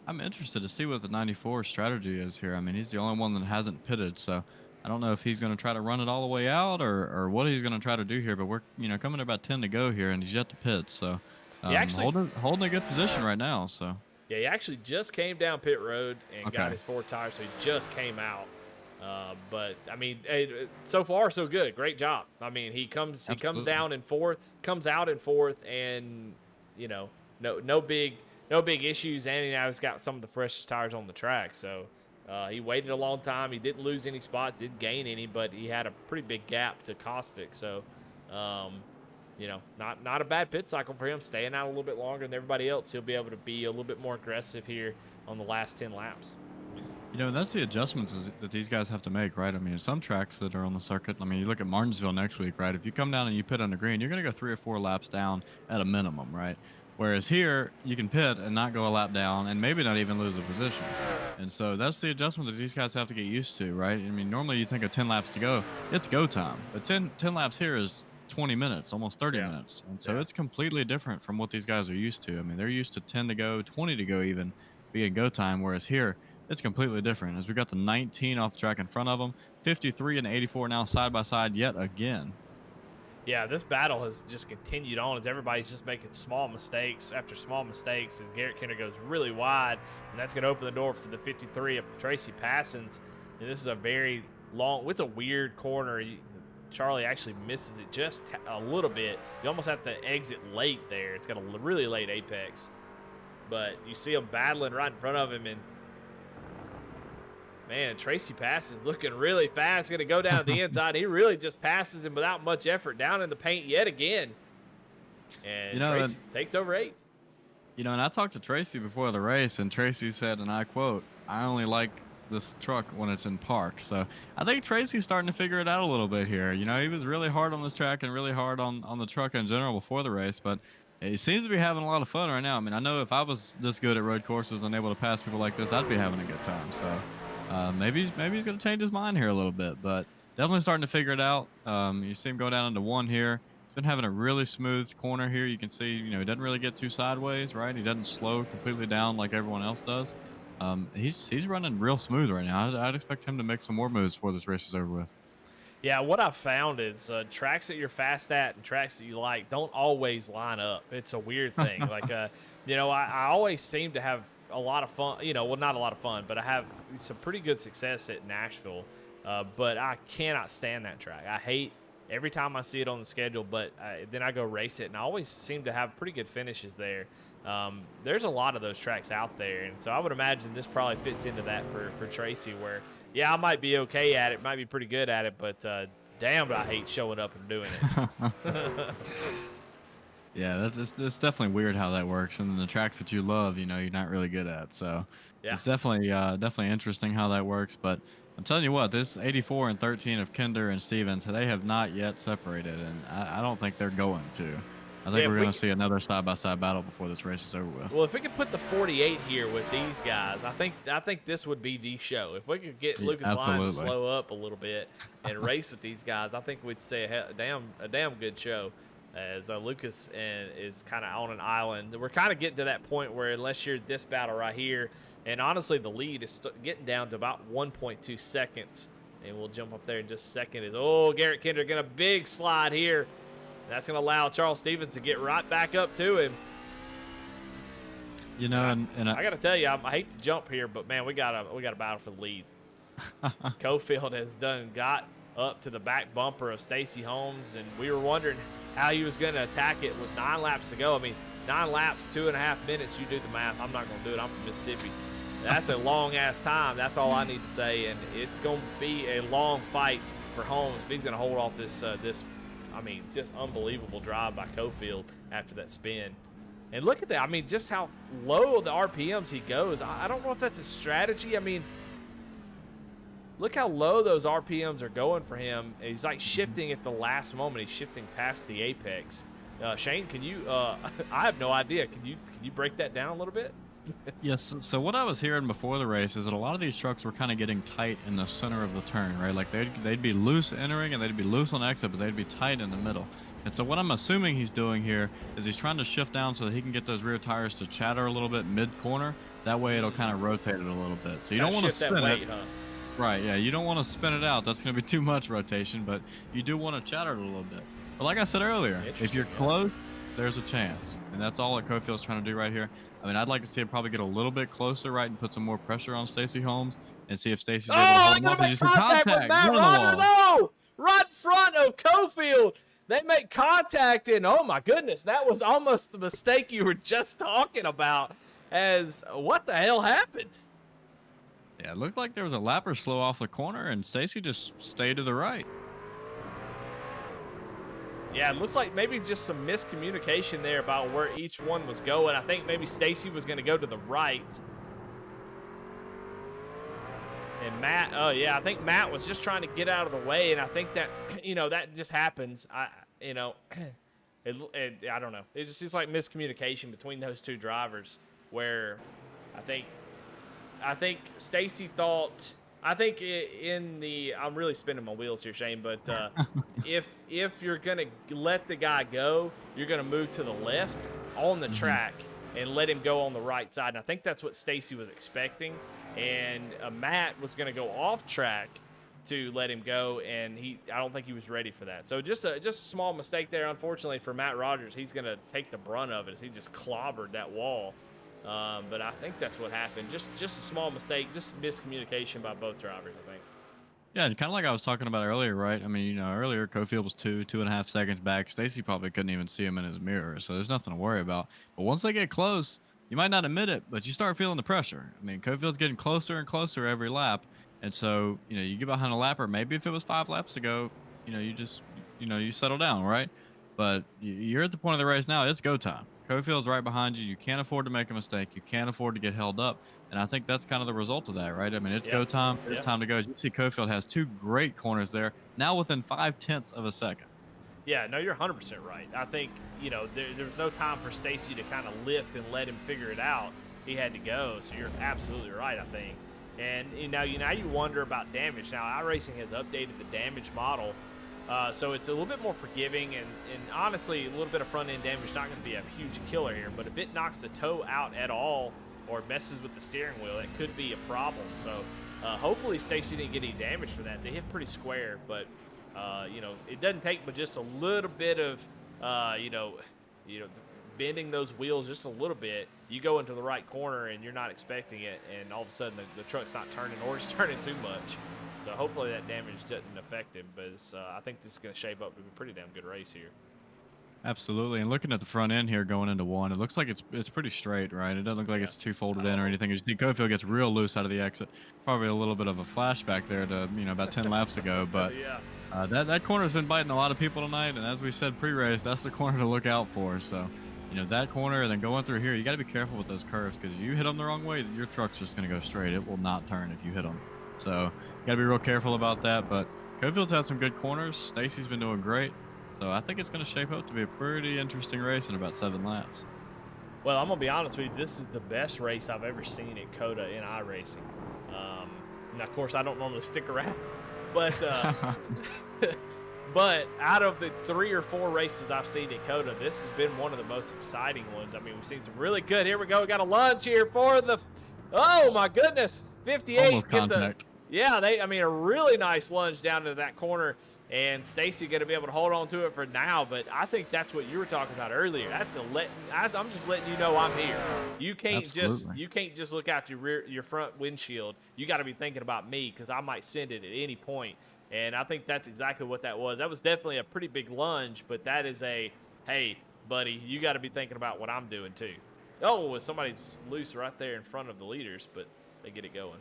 I'm interested to see what the 94 strategy is here. I mean, he's the only one that hasn't pitted, so I don't know if he's going to try to run it all the way out or what he's going to try to do here. But we're coming to about 10 to go here, and he's yet to pit, so holding a good position right now. So yeah, he actually just came down pit road and got his 4 tires, so he just came out. But I mean, so far so good. Great job. I mean, he comes down in fourth, comes out in fourth, and no big issues, and now he's got some of the freshest tires on the track. So he waited a long time. He didn't lose any spots, didn't gain any, but he had a pretty big gap to Caustic. So, not a bad pit cycle for him, staying out a little bit longer than everybody else. He'll be able to be a little bit more aggressive here on the last 10 laps. That's the adjustments that these guys have to make, right? I mean, some tracks that are on the circuit, I mean, you look at Martinsville next week, right? If you come down and you pit on the green, you're going to go 3 or 4 laps down at a minimum, right? Whereas here, you can pit and not go a lap down and maybe not even lose a position. And so that's the adjustment that these guys have to get used to, right? I mean, normally you think of 10 laps to go, it's go time. But 10 laps here is 20 minutes, almost 30 minutes. And so it's completely different from what these guys are used to. I mean, they're used to 10 to go, 20 to go even being go time, whereas here, it's completely different. As we got the 19 off the track in front of them, 53 and 84 now side by side yet again. Yeah, this battle has just continued on as everybody's just making small mistakes after small mistakes as Garrett Kinder goes really wide, and that's going to open the door for the 53 of Tracy Passons. And this is a very long, it's a weird corner. Charlie actually misses it just a little bit. You almost have to exit late there. It's got a really late apex. But you see him battling right in front of him, and man, Tracy Passons looking really fast. Going to go down to the inside. He really just passes him without much effort down in the paint yet again. And Tracy takes over 8. And I talked to Tracy before the race, and Tracy said, and I quote, "I only like this truck when it's in park." So I think Tracy's starting to figure it out a little bit here. He was really hard on this track and really hard on the truck in general before the race, but he seems to be having a lot of fun right now. I mean, I know if I was this good at road courses and able to pass people like this, I'd be having a good time. So maybe he's going to change his mind here a little bit, but definitely starting to figure it out. You see him go down into 1 here. He's been having a really smooth corner here. You can see, he doesn't really get too sideways, right? He doesn't slow completely down like everyone else does. He's running real smooth right now. I'd expect him to make some more moves before this race is over with. Yeah, what I've found is tracks that you're fast at and tracks that you like don't always line up. It's a weird thing. Like, I always seem to have a lot of fun, well, not a lot of fun, but I have some pretty good success at Nashville. But I cannot stand that track. I hate every time I see it on the schedule, but then I go race it, and I always seem to have pretty good finishes there. There's a lot of those tracks out there, and so I would imagine this probably fits into that for Tracy, where, yeah, I might be okay at it, might be pretty good at it, but damn, I hate showing up and doing it. Yeah, it's definitely weird how that works, and the tracks that you love, you're not really good at. So it's definitely interesting how that works. But I'm telling you what, this 84 and 13 of Kinder and Stevens, they have not yet separated, and I don't think they're going to. I think we're going to see another side-by-side battle before this race is over with. Well, if we could put the 48 here with these guys, I think this would be the show. If we could get Lucas Lyne to slow up a little bit and race with these guys, I think we'd see a damn good show. as Lucas is kind of on an island. We're kind of getting to that point where unless you're this battle right here, and honestly the lead is getting down to about 1.2 seconds, and we'll jump up there in just a second. Garrett Kendrick getting a big slide here. That's going to allow Charles Stevens to get right back up to him. You know, and I got to tell you, I hate to jump here, but man, we got a battle for the lead. Cofield has got up to the back bumper of Stacy Holmes, and we were wondering how he was going to attack it with 9 laps to go. I mean, 9 laps, 2.5 minutes. You do the math. I'm not going to do it. I'm from Mississippi. That's a long ass time. That's all I need to say, and it's going to be a long fight for Holmes if he's going to hold off this I mean, just unbelievable drive by Cofield after that spin. And look at that. I mean, just how low the RPMs he goes. I don't know if that's a strategy. I mean, look how low those RPMs are going for him. He's like shifting at the last moment. He's shifting past the apex. Shane, can you? I have no idea. Can you break that down a little bit? Yes. So what I was hearing before the race is that a lot of these trucks were kind of getting tight in the center of the turn, right? Like they'd be loose entering and they'd be loose on exit, but they'd be tight in the middle. And so what I'm assuming he's doing here is he's trying to shift down so that he can get those rear tires to chatter a little bit mid-corner. That way it'll kind of rotate it a little bit. So you don't want to spin it. Huh? Right, yeah, you don't want to spin it out. That's going to be too much rotation, but you do want to chatter it a little bit. But like I said earlier, if you're close, there's a chance. And that's all that Cofield's trying to do right here. I mean, I'd like to see it probably get a little bit closer, right, and put some more pressure on Stacy Holmes and see if Stacy's able to hold him up. Make contact with Matt Rogers. Oh, right in front of Cofield. They make contact, and oh my goodness, that was almost the mistake you were just talking about. As what the hell happened? Yeah, it looked like there was a lapper slow off the corner, and Stacy just stayed to the right. Yeah, it looks like maybe just some miscommunication there about where each one was going. I think maybe Stacy was going to go to the right. And Matt, I think Matt was just trying to get out of the way, and I think that, that just happens. I don't know. It just seems like miscommunication between those two drivers where I think Stacy thought, I'm really spinning my wheels here, Shane, but if you're going to let the guy go, you're going to move to the left on the track and let him go on the right side. And I think that's what Stacy was expecting. And Matt was going to go off track to let him go, and I don't think he was ready for that. So just a small mistake there, unfortunately, for Matt Rogers. He's going to take the brunt of it as he just clobbered that wall. But I think that's what happened. Just a small mistake, just miscommunication by both drivers, I think. Yeah, and kind of like I was talking about earlier, right? I mean, earlier Cofield was 2.5 seconds back. Stacy probably couldn't even see him in his mirror, so there's nothing to worry about. But once they get close, you might not admit it, but you start feeling the pressure. I mean, Cofield's getting closer and closer every lap, and so you get behind a lapper. Maybe if it was 5 laps ago, you settle down, right? But you're at the point of the race now. It's go time. Cofield's right behind you. You can't afford to make a mistake. You can't afford to get held up. And I think that's kind of the result of that, right? I mean, it's go time. It's time to go. As you see, Cofield has 2 great corners there, now within 0.5 of a second. Yeah, no, you're 100% right. I think, there's no time for Stacy to kind of lift and let him figure it out. He had to go, so you're absolutely right, I think. And now you wonder about damage. Now, iRacing has updated the damage model. So it's a little bit more forgiving, and honestly, a little bit of front-end damage is not going to be a huge killer here. But if it knocks the toe out at all or messes with the steering wheel, it could be a problem. So hopefully Stacy didn't get any damage for that. They hit pretty square, but it doesn't take but just a little bit of bending those wheels just a little bit. You go into the right corner and you're not expecting it, and all of a sudden the truck's not turning or it's turning too much. So hopefully that damage doesn't affect him, but I think this is going to shape up to be a pretty damn good race here. Absolutely, and looking at the front end here going into 1, it looks like it's pretty straight, right? It doesn't look like it's too folded in or anything. As you see, Cofield gets real loose out of the exit. Probably a little bit of a flashback there to about 10 laps ago, but that corner's been biting a lot of people tonight, and as we said pre-race, that's the corner to look out for. So that corner and then going through here, you got to be careful with those curves, because if you hit them the wrong way, your truck's just going to go straight. It will not turn if you hit them. So you got to be real careful about that. But Cofield's had some good corners. Stacy's been doing great. So I think it's going to shape up to be a pretty interesting race in about 7 laps. Well, I'm going to be honest with you. This is the best race I've ever seen at COTA in iRacing. Now, of course, I don't normally stick around. But But out of the 3 or 4 races I've seen at COTA, this has been one of the most exciting ones. I mean, we've seen some really good. Here we go. We got a lunge here for the. Oh my goodness! 58 Almost gets a. contact. Yeah, I mean, a really nice lunge down into that corner, and Stacy going to be able to hold on to it for now. But I think that's what you were talking about earlier. I'm just letting you know I'm here. You can't just look out your front windshield. You got to be thinking about me because I might send it at any point. And I think that's exactly what that was. That was definitely a pretty big lunge, but that is a, hey, buddy, you got to be thinking about what I'm doing too. Oh, somebody's loose right there in front of the leaders, but they get it going.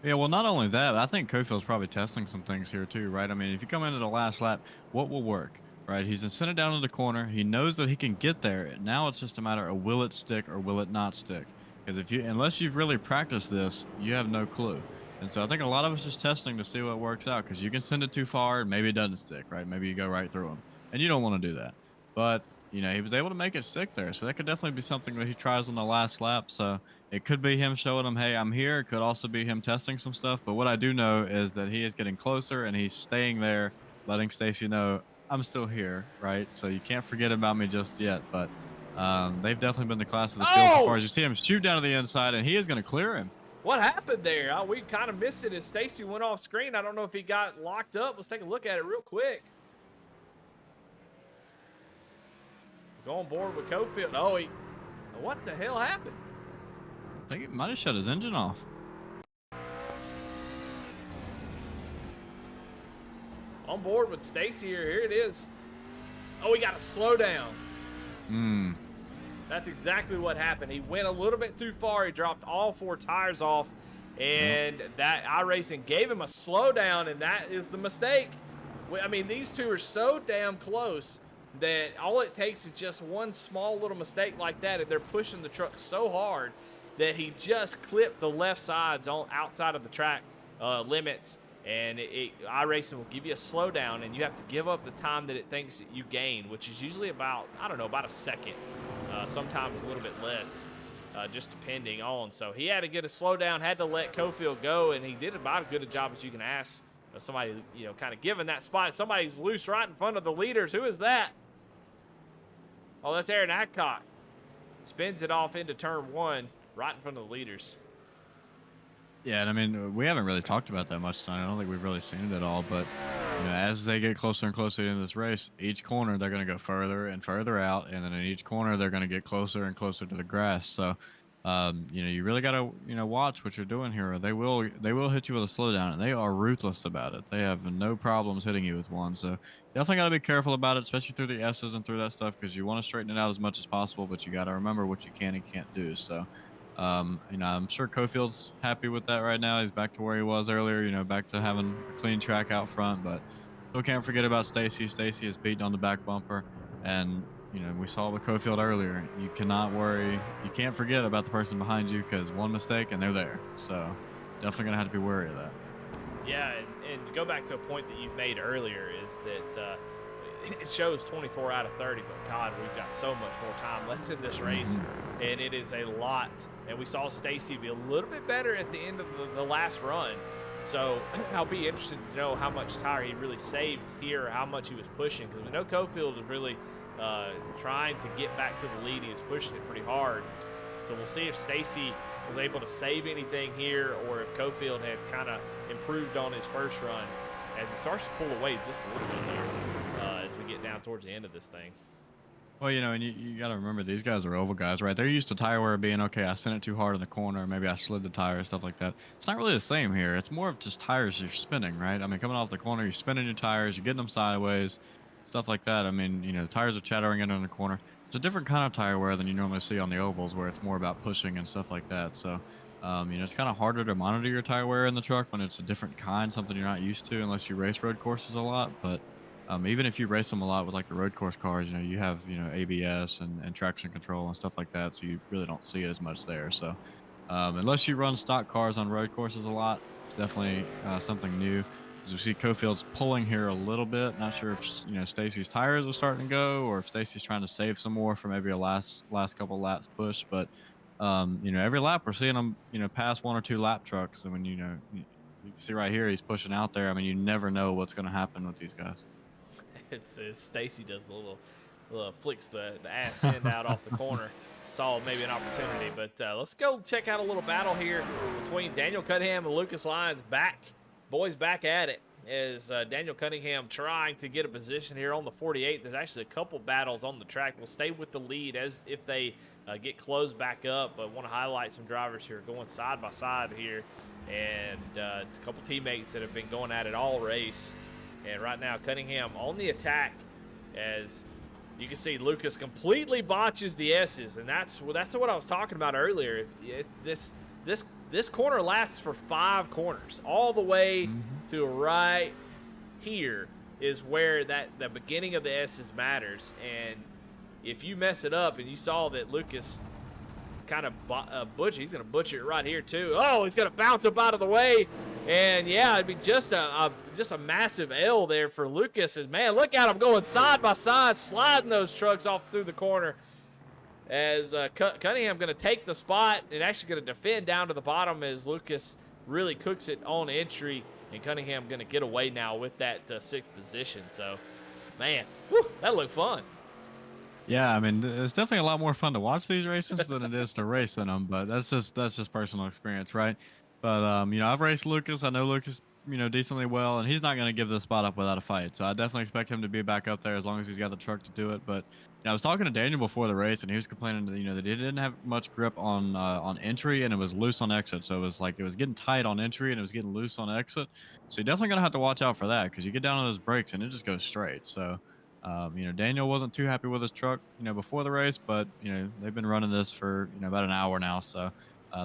Yeah, well, not only that, I think Kofield's probably testing some things here too, right? I mean, if you come into the last lap, what will work, right? He's sent it down to the corner. He knows that he can get there. Now it's just a matter of will it stick or will it not stick? Because unless you've really practiced this, you have no clue. And so I think a lot of us just testing to see what works out because you can send it too far and maybe it doesn't stick, right? Maybe you go right through him and you don't want to do that. But, he was able to make it stick there. So that could definitely be something that he tries on the last lap. So it could be him showing him, hey, I'm here. It could also be him testing some stuff. But what I do know is that he is getting closer and he's staying there, letting Stacy know I'm still here, right? So you can't forget about me just yet. But they've definitely been the class of the field so far as you see him shoot down to the inside and he is going to clear him. What happened there? We kind of missed it as Stacy went off screen. I don't know if he got locked up. Let's take a look at it real quick. Go on board with Cofield. Oh, what the hell happened? I think it might have shut his engine off. On board with Stacy here. Here it is. Oh, he got a slowdown. That's exactly what happened. He went a little bit too far. He dropped all 4 tires off, and that iRacing gave him a slowdown, and that is the mistake. I mean, these two are so damn close that all it takes is just one small little mistake like that, and they're pushing the truck so hard that he just clipped the left sides on outside of the track limits, and iRacing will give you a slowdown, and you have to give up the time that it thinks you gain, which is usually about, I don't know, about a second. Sometimes a little bit less, just depending on. So he had to get a slowdown, had to let Cofield go, and he did about as good a job as you can ask. Somebody, kind of given that spot. Somebody's loose right in front of the leaders. Who is that? Oh, that's Aaron Adcock. Spins it off into turn 1, right in front of the leaders. Yeah, and I mean, we haven't really talked about that much tonight. I don't think we've really seen it at all. But as they get closer and closer into this race, each corner they're going to go further and further out, and then in each corner they're going to get closer and closer to the grass. So, you really got to watch what you're doing here. They will hit you with a slowdown, and they are ruthless about it. They have no problems hitting you with one. So definitely got to be careful about it, especially through the S's and through that stuff, because you want to straighten it out as much as possible, but you got to remember what you can and can't do. So. I'm sure Cofield's happy with that right now. He's back to where he was earlier, back to having a clean track out front, but still can't forget about Stacy. Stacy is beaten on the back bumper, and, we saw with Cofield earlier, you cannot worry. You can't forget about the person behind you because one mistake and they're there. So definitely going to have to be wary of that. Yeah, and to go back to a point that you made earlier is that it shows 24 out of 30, but God, we've got so much more time left in this race, and it is a lot. And we saw Stacy be a little bit better at the end of the last run. So I'll be interested to know how much tire he really saved here, how much he was pushing, because we know Cofield is really trying to get back to the lead. He was pushing it pretty hard. So we'll see if Stacy was able to save anything here, or if Cofield has kind of improved on his first run as he starts to pull away just a little bit here as we get down towards the end of this thing. Well, and you got to remember, these guys are oval guys, right? They're used to tire wear being, okay, I sent it too hard in the corner, maybe I slid the tire, stuff like that. It's not really the same here. It's more of just tires you're spinning, right? I mean, coming off the corner, you're spinning your tires, you're getting them sideways, stuff like that. I mean, the tires are chattering in the corner. It's a different kind of tire wear than you normally see on the ovals, where it's more about pushing and stuff like that. So, it's kind of harder to monitor your tire wear in the truck when it's a different kind, something you're not used to unless you race road courses a lot. But even if you race them a lot with like the road course cars, you have ABS and traction control and stuff like that, so you really don't see it as much there. So unless you run stock cars on road courses a lot, it's definitely something new. As we see, Cofield's pulling here a little bit. Not sure if Stacy's tires are starting to go, or if Stacy's trying to save some more for maybe a last couple laps push. But every lap we're seeing him pass 1 or 2 lap trucks. I mean, you can see right here he's pushing out there. I mean, you never know what's going to happen with these guys. It's Stacy does a little flicks the ass end out off the corner. Saw maybe an opportunity, but let's go check out a little battle here between Daniel Cunningham and Lucas Lyons. Boys back at it as Daniel Cunningham trying to get a position here on the 48. There's actually a couple battles on the track. We'll stay with the lead as if they get closed back up, but want to highlight some drivers here going side by side here, and a couple teammates that have been going at it all race. And right now Cunningham on the attack, as you can see Lucas completely botches the S's, and that's what I was talking about earlier. This corner lasts for 5 corners, all the way to right here is where the beginning of the S's matters. And if you mess it up, and you saw that Lucas kind of he's going to butcher it right here too. Oh, he's going to bounce up out of the way. And yeah, it'd be just a massive L there for Lucas. And man, look at him going side by side, sliding those trucks off through the corner. As Cunningham going to take the spot and actually going to defend down to the bottom as Lucas really cooks it on entry. And Cunningham going to get away now with that 6th position. So, man, that looked fun. Yeah, I mean, it's definitely a lot more fun to watch these races than it is to race in them. But that's just personal experience, right? But you know, I've raced Lucas. I know Lucas, you know, decently well, and he's not going to give the spot up without a fight. So I definitely expect him to be back up there as long as he's got the truck to do it. But you know, I was talking to Daniel before the race, and he was complaining that, you know, that he didn't have much grip on entry, and it was loose on exit. So it was like it was getting tight on entry, and it was getting loose on exit. So you're definitely going to have to watch out for that, because you get down on those brakes and it just goes straight. So you know, Daniel wasn't too happy with his truck, you know, before the race, but you know, they've been running this for, you know, about an hour now. So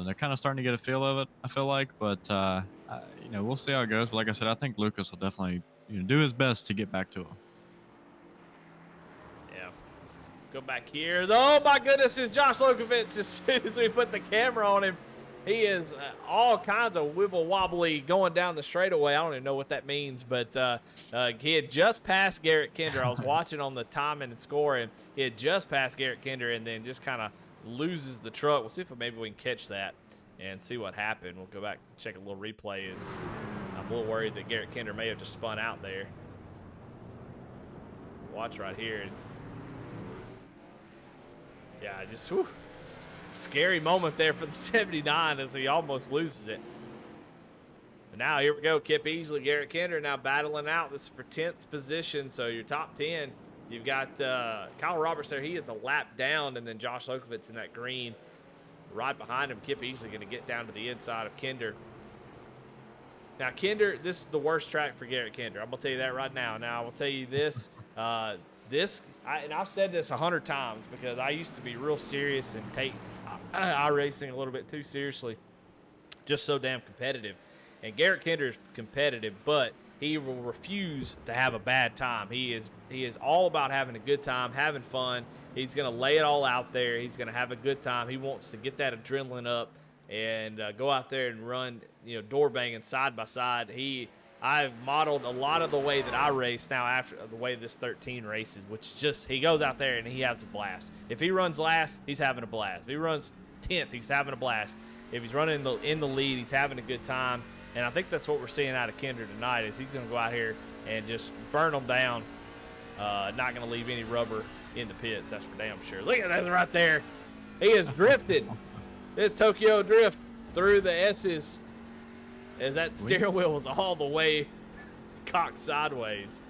they're kind of starting to get a feel of it, I feel like. But you know, we'll see how it goes. But like I said, I think Lucas will definitely, you know, do his best to get back to him. Yeah. Go back here. Oh my goodness, it's Josh Lokovitz. As soon as we put the camera on him, he is all kinds of wibble wobbly going down the straightaway. I don't even know what that means, but he had just passed Garrett Kinder. I was watching on the timing and scoring. He had just passed Garrett Kinder and then just kind of loses the truck. We'll see if maybe we can catch that and see what happened. We'll go back and check a little replay. I'm a little worried that Garrett Kinder may have just spun out there. Watch right here. Yeah, just whew. Scary moment there for the 79 as he almost loses it. And now here we go, Kip Easley, Garrett Kinder now battling out. This is for 10th position, so your top 10. You've got Kyle Roberts there. He is a lap down, and then Josh Lokovitz in that green right behind him. Kip Easley going to get down to the inside of Kinder. Now, Kinder, this is the worst track for Garrett Kinder. I'm going to tell you that right now. Now, I will tell you this. And I've said this 100 times because I used to be real serious and take iRacing a little bit too seriously, just so damn competitive. And Garrett Kinder is competitive, but he will refuse to have a bad time. He is all about having a good time, having fun. He's going to lay it all out there. He's going to have a good time. He wants to get that adrenaline up and go out there and run, you know, door banging side by side. I've modeled a lot of the way that I race now after the way this 13 races, which is just he goes out there and he has a blast. If he runs last, he's having a blast. If he runs 10th, he's having a blast. If he's running in the lead, he's having a good time. And I think that's what we're seeing out of Kinder tonight is he's going to go out here and just burn them down. Not going to leave any rubber in the pits, that's for damn sure. Look at that right there. He has drifted. This Tokyo drift through the S's as that steering wheel was all the way cocked sideways.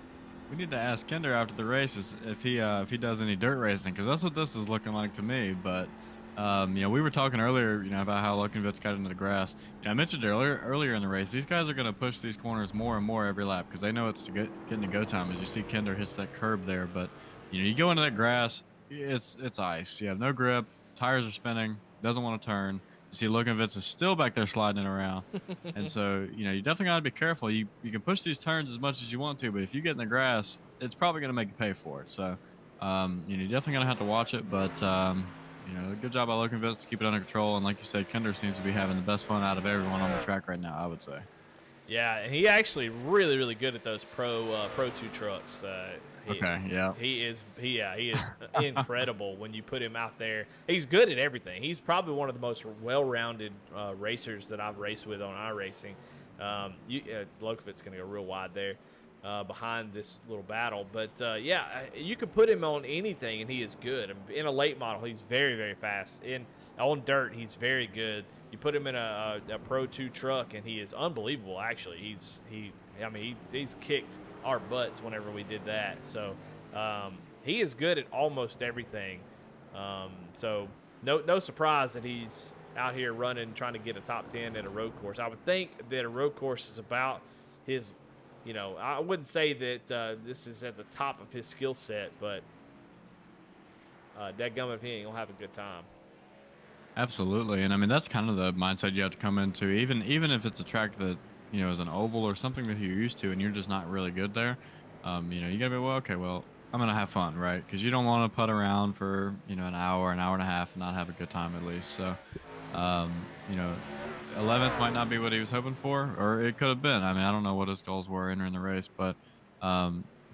We need to ask Kinder after the races if he does any dirt racing, because that's what this is looking like to me. But you know, we were talking earlier, you know, about how Lokenvitz got into the grass. You know, I mentioned earlier in the race, these guys are going to push these corners more and more every lap because they know it's getting to go time. As you see, Kinder hits that curb there, but you know, you go into that grass, it's ice. You have no grip, tires are spinning, doesn't want to turn. You see Lokenvitz is still back there sliding it around. And so, you know, you definitely got to be careful. You can push these turns as much as you want to, but if you get in the grass, it's probably going to make you pay for it. So, you know, you're definitely going to have to watch it, but, you know, good job by Lokenvitz to keep it under control. And like you said, Kinder seems to be having the best fun out of everyone on the track right now, I would say. Yeah, and he actually really, really good at those Pro 2 trucks. He is incredible when you put him out there. He's good at everything. He's probably one of the most well-rounded racers that I've raced with on iRacing. Lokovitz's going to go real wide there. behind this little battle. But yeah, you can put him on anything and he is good. In a late model, he's very, very fast. On dirt, he's very good. You put him in a Pro 2 truck and he is unbelievable. Actually, he's kicked our butts whenever we did that. So he is good at almost everything. So no surprise that he's out here running, trying to get a top 10 at a road course. I would think that a road course is about his, I wouldn't say that this is at the top of his skill set, but dadgummit if he ain't gonna have a good time. Absolutely, and I mean that's kind of the mindset you have to come into. Even if it's a track that is an oval or something that you're used to, and you're just not really good there. You gotta be okay. Well, I'm gonna have fun, right? Because you don't want to putt around for an hour and a half, and not have a good time at least. So, um, you know, 11th might not be what he was hoping for, or it could have been. I mean, I don't know what his goals were entering the race, but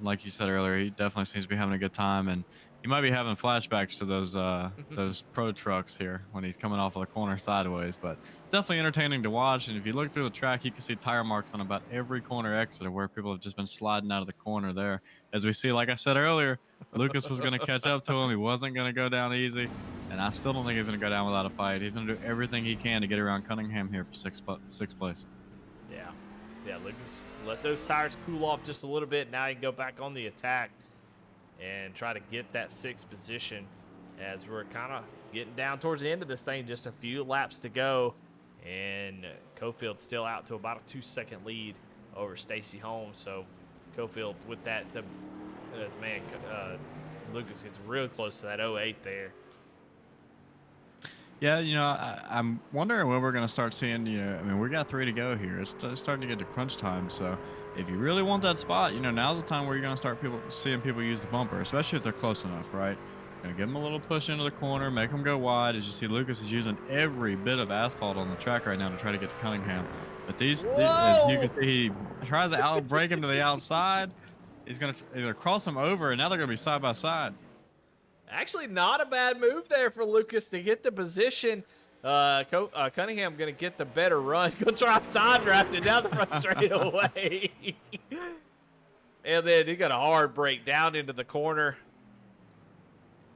like you said earlier, he definitely seems to be having a good time, and he might be having flashbacks to those pro trucks here when he's coming off of the corner sideways. But it's definitely entertaining to watch. And if you look through the track, you can see tire marks on about every corner exit of where people have just been sliding out of the corner there. As we see, like I said earlier, Lucas was going to catch up to him. He wasn't going to go down easy, and I still don't think he's going to go down without a fight. He's going to do everything he can to get around Cunningham here for sixth place. Yeah, Lucas, let those tires cool off just a little bit. Now you can go back on the attack and try to get that 6th position as we're kind of getting down towards the end of this thing. Just a few laps to go, and Cofield's still out to about a 2-second lead over Stacy Holmes. So Cofield with that, Lucas gets real close to that 08 there. Yeah, I'm wondering when we're going to start seeing, I mean, we got 3 to go here. It's starting to get to crunch time. So if you really want that spot, now's the time where you're going to start seeing people use the bumper, especially if they're close enough, right? Give them a little push into the corner, make them go wide. As you see, Lucas is using every bit of asphalt on the track right now to try to get to Cunningham. But as you can see, he tries to outbrake him to the outside. He's going to either cross him over, and now they're going to be side by side. Actually, not a bad move there for Lucas to get the position. Cunningham going to get the better run. Going to try side drafting down the front straightaway. And then he got a hard break down into the corner.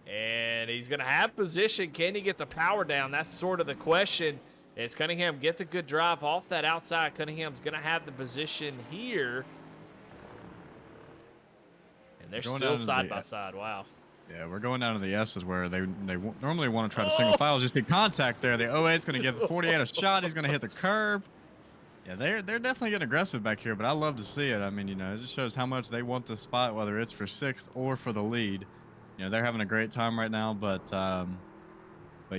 And he's going to have position. Can he get the power down? That's sort of the question. As Cunningham gets a good drive off that outside, Cunningham's going to have the position here. And they're still side by side. Wow. Yeah, we're going down to the S's where they normally want to try to single file. Just the contact there. The 08's going to give the 48 a shot. He's going to hit the curb. Yeah, they're definitely getting aggressive back here, but I love to see it. I mean, it just shows how much they want the spot, whether it's for 6th or for the lead. They're having a great time right now, but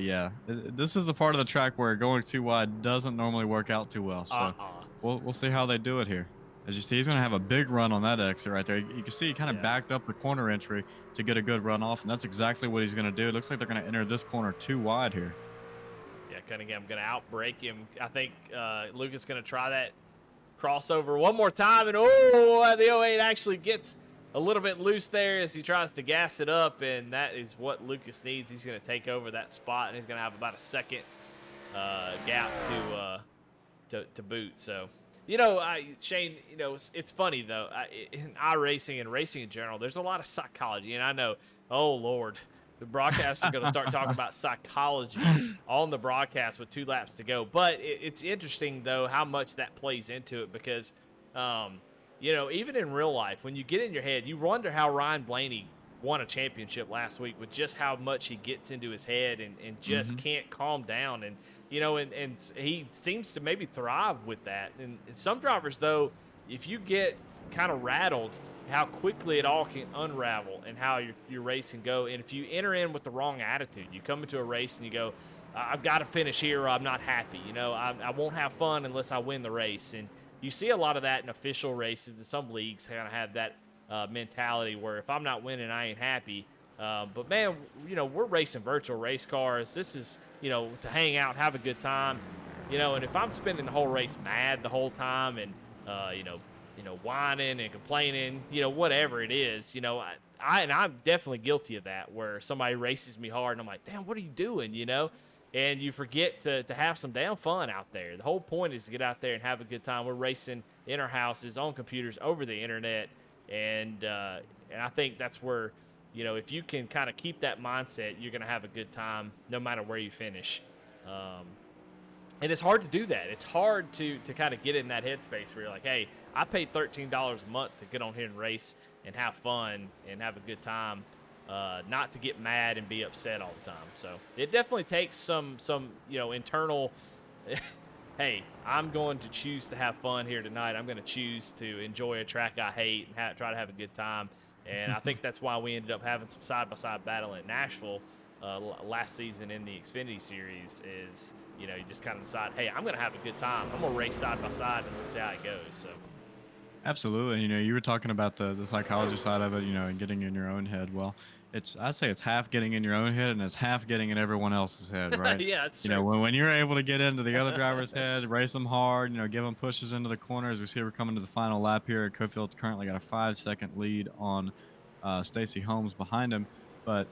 yeah, this is the part of the track where going too wide doesn't normally work out too well. So we'll see how they do it here. As you see, he's going to have a big run on that exit right there. You can see he kind of backed up the corner entry to get a good run off, and that's exactly what he's going to do. It looks like they're going to enter this corner too wide here. Yeah, Cunningham going to outbreak him. I think Lucas going to try that crossover one more time, and the 08 actually gets a little bit loose there as he tries to gas it up, and that is what Lucas needs. He's going to take over that spot, and he's going to have about a second gap to boot. So. Shane, it's funny, though. In iRacing and racing in general, there's a lot of psychology. And I know, oh, Lord, the broadcasters are going to start talking about psychology on the broadcast with 2 laps to go. But it's interesting, though, how much that plays into it because, even in real life, when you get in your head, you wonder how Ryan Blaney won a championship last week with just how much he gets into his head and just can't calm down. And and he seems to maybe thrive with that. And some drivers, though, if you get kind of rattled, how quickly it all can unravel and how your race can go. And if you enter in with the wrong attitude, you come into a race and you go, I've got to finish here or I'm not happy. I won't have fun unless I win the race. And you see a lot of that in official races. And some leagues kind of have that mentality where if I'm not winning, I ain't happy. But, man, we're racing virtual race cars. This is, to hang out, have a good time. And if I'm spending the whole race mad the whole time and, whining and complaining, whatever it is, I'm definitely guilty of that where somebody races me hard and I'm like, damn, what are you doing, and you forget to have some damn fun out there. The whole point is to get out there and have a good time. We're racing in our houses, on computers, over the internet, and I think that's where, if you can kind of keep that mindset, you're gonna have a good time no matter where you finish. And it's hard to do that. It's hard to kind of get in that headspace where you're like, hey, I paid $13 a month to get on here and race and have fun and have a good time, not to get mad and be upset all the time. So it definitely takes some internal, hey, I'm going to choose to have fun here tonight. I'm going to choose to enjoy a track I hate and try to have a good time. And I think that's why we ended up having some side-by-side battle at Nashville last season in the Xfinity Series. Is you just kind of decide, hey, I'm going to have a good time. I'm going to race side by side, and we'll see how it goes. So, absolutely. You were talking about the psychology side of it, and getting in your own head. Well, I'd say it's half getting in your own head and it's half getting in everyone else's head, right? Yeah, it's true. When you're able to get into the other driver's head, race them hard, give them pushes into the corners. We see we're coming to the final lap here. Cofield's currently got a 5-second lead on Stacey Holmes behind him. But,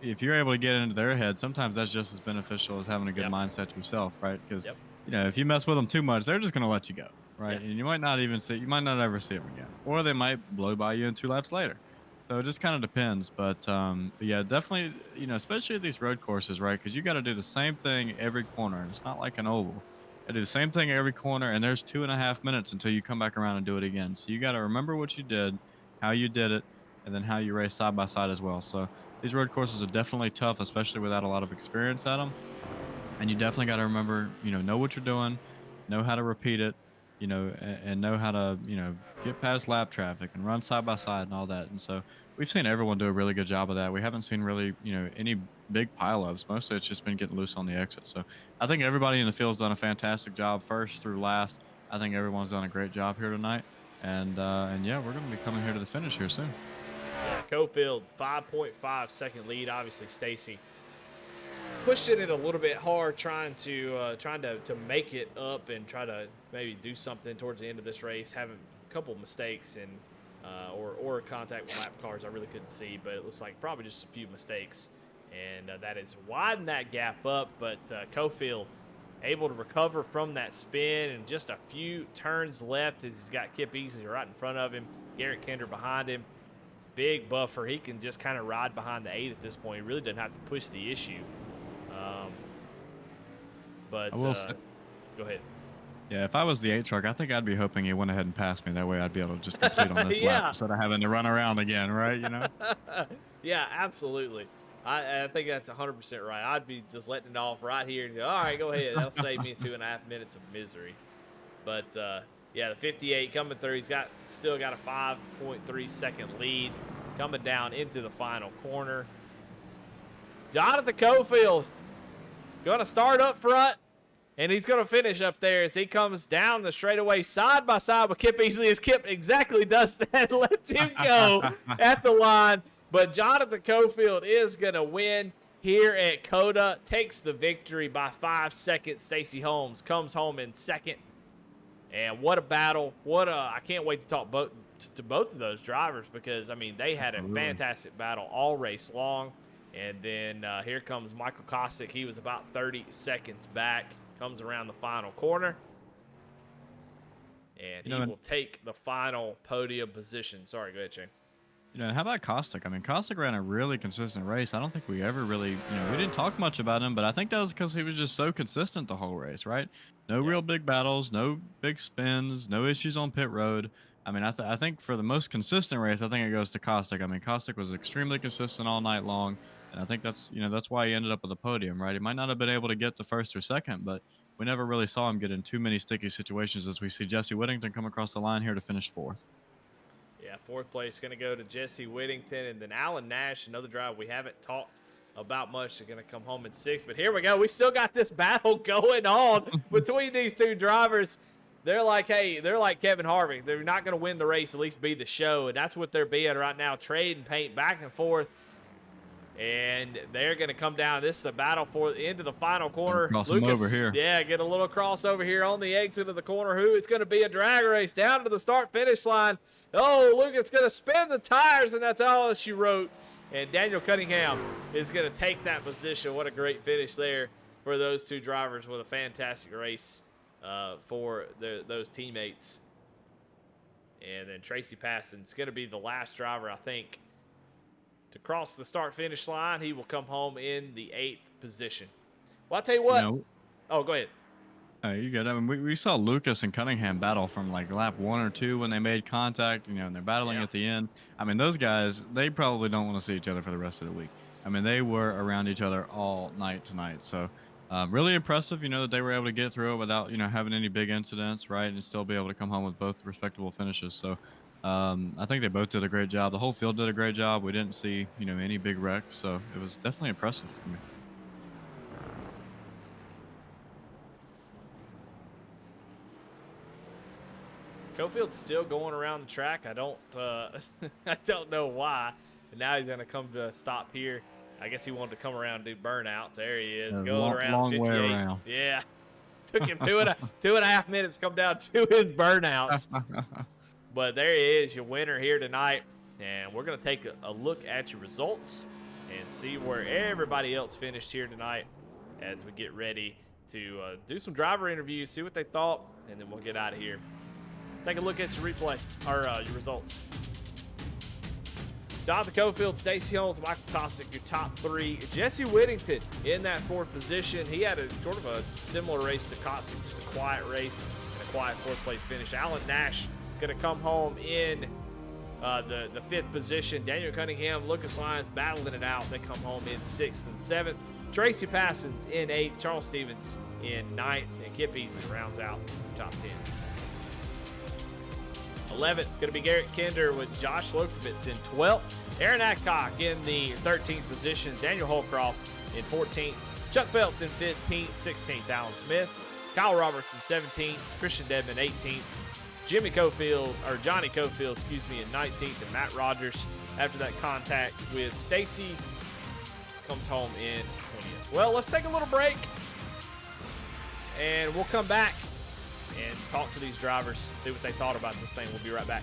if you're able to get into their head, sometimes that's just as beneficial as having a good mindset yourself, right? Because, if you mess with them too much, they're just going to let you go, right? And you might not ever see them again. Or they might blow by you in 2 laps later. So it just kind of depends. But yeah, definitely, especially at these road courses, right? Because you got to do the same thing every corner. And it's not like an oval. I do the same thing every corner, and there's 2.5 minutes until you come back around and do it again. So you got to remember what you did, how you did it, and then how you race side by side as well. So these road courses are definitely tough, especially without a lot of experience at them. And you definitely got to remember, know what you're doing, know how to repeat it, and know how to, get past lap traffic and run side by side and all that. And so we've seen everyone do a really good job of that. We haven't seen really, any big pileups. Mostly it's just been getting loose on the exit. So I think everybody in the field's done a fantastic job first through last. I think everyone's done a great job here tonight. And yeah, we're going to be coming here to the finish here soon. Yeah, Cofield, 5.5 second lead. Obviously, Stacey pushing it a little bit hard, trying to make it up and try to maybe do something towards the end of this race. Having a couple of mistakes and or contact with lap cars, I really couldn't see, but it looks like probably just a few mistakes, and that has widened that gap up. But Cofield able to recover from that spin, and just a few turns left as he's got Kip Easley right in front of him, Garrett Kinder behind him. Big buffer. He can just kind of ride behind the 8 at this point. He really doesn't have to push the issue. But I will say, go ahead. Yeah, if I was the 8 truck, I think I'd be hoping he went ahead and passed me. That way I'd be able to just complete on this lap instead of having to run around again, right? Yeah, absolutely. I think that's 100% right. I'd be just letting it off right here and go, all right, go ahead. That'll save me 2.5 minutes of misery. But yeah, the 58 coming through. He's still got a 5.3 second lead coming down into the final corner. Jonathan Cofield going to start up front, and he's going to finish up there as he comes down the straightaway side by side with Kip Easley, as Kip exactly does that, lets him go at the line. But Jonathan Cofield is going to win here at COTA, takes the victory by 5 seconds. Stacey Holmes comes home in second. And what a battle. I can't wait to talk to both of those drivers, because, I mean, they had a fantastic battle all race long. And then here comes Michael Kosick. He was about 30 seconds back, comes around the final corner. And he will take the final podium position. Sorry, go ahead, Shane. How about Kosick? I mean, Kosick ran a really consistent race. I don't think we ever really, we didn't talk much about him, but I think that was because he was just so consistent the whole race, right? No real big battles, no big spins, no issues on pit road. I mean, I think for the most consistent race, I think it goes to Kosick. I mean, Kosick was extremely consistent all night long, and I think that's, that's why he ended up at the podium, right? He might not have been able to get the first or second, but we never really saw him get in too many sticky situations, as we see Jesse Whittington come across the line here to finish 4th. Yeah, 4th place going to go to Jesse Whittington, and then Alan Nash, another driver we haven't talked about much, is going to come home in 6th. But here we go. We still got this battle going on between these two drivers. They're like, hey, they're like Kevin Harvick. They're not going to win the race, at least be the show, and that's what they're being right now, trading paint back and forth. And they're going to come down. This is a battle for the end of the final corner. Cross them over here. Yeah, get a little crossover here on the exit of the corner. Who is going to be a drag race down to the start-finish line. Oh, Lucas going to spin the tires, and that's all she wrote. And Daniel Cunningham is going to take that position. What a great finish there for those two drivers with a fantastic race for those teammates. And then Tracy Passon's going to be the last driver, I think, to cross the start-finish line. He will come home in the 8th position. Well, I'll tell you what. Oh, go ahead. You good. I mean, we saw Lucas and Cunningham battle from like lap 1 or 2 when they made contact, and they're battling at the end. I mean, those guys, they probably don't want to see each other for the rest of the week. I mean, they were around each other all night tonight. So really impressive, that they were able to get through it without, having any big incidents, right? And still be able to come home with both respectable finishes. So I think they both did a great job. The whole field did a great job. We didn't see, any big wrecks. So it was definitely impressive for me. Cofield's still going around the track. I don't I don't know why. And now he's going to come to a stop here. I guess he wanted to come around and do burnouts. There he is, going around long 58. Way around. Yeah. Took him two and a half minutes to come down to his burnouts. But there he is, your winner here tonight. And we're going to take a look at your results and see where everybody else finished here tonight as we get ready to do some driver interviews, see what they thought, and then we'll get out of here. Take a look at your replay, or your results. Jonathan Cofield, Stacey Holmes, Michael Kosick, your top 3. Jesse Whittington in that 4th position. He had a sort of a similar race to Kosick, just a quiet race and a quiet 4th place finish. Alan Nash going to come home in the 5th position. Daniel Cunningham, Lucas Lyons battling it out. They come home in 6th and 7th. Tracy Passons in 8th. Charles Stevens in 9th. And Kip Easley rounds out the top 10. 11th, going to be Garrett Kinder with Josh Lokovitz in 12th. Aaron Adcock in the 13th position. Daniel Holcroft in 14th. Chuck Phelps in 15th. 16th, Alan Smith. Kyle Roberts in 17th. Christian Dedman 18th. Johnny Cofield in 19th. And Matt Rogers, after that contact with Stacy, comes home in 20th. Well, let's take a little break. And we'll come back and talk to these drivers, see what they thought about this thing. We'll be right back.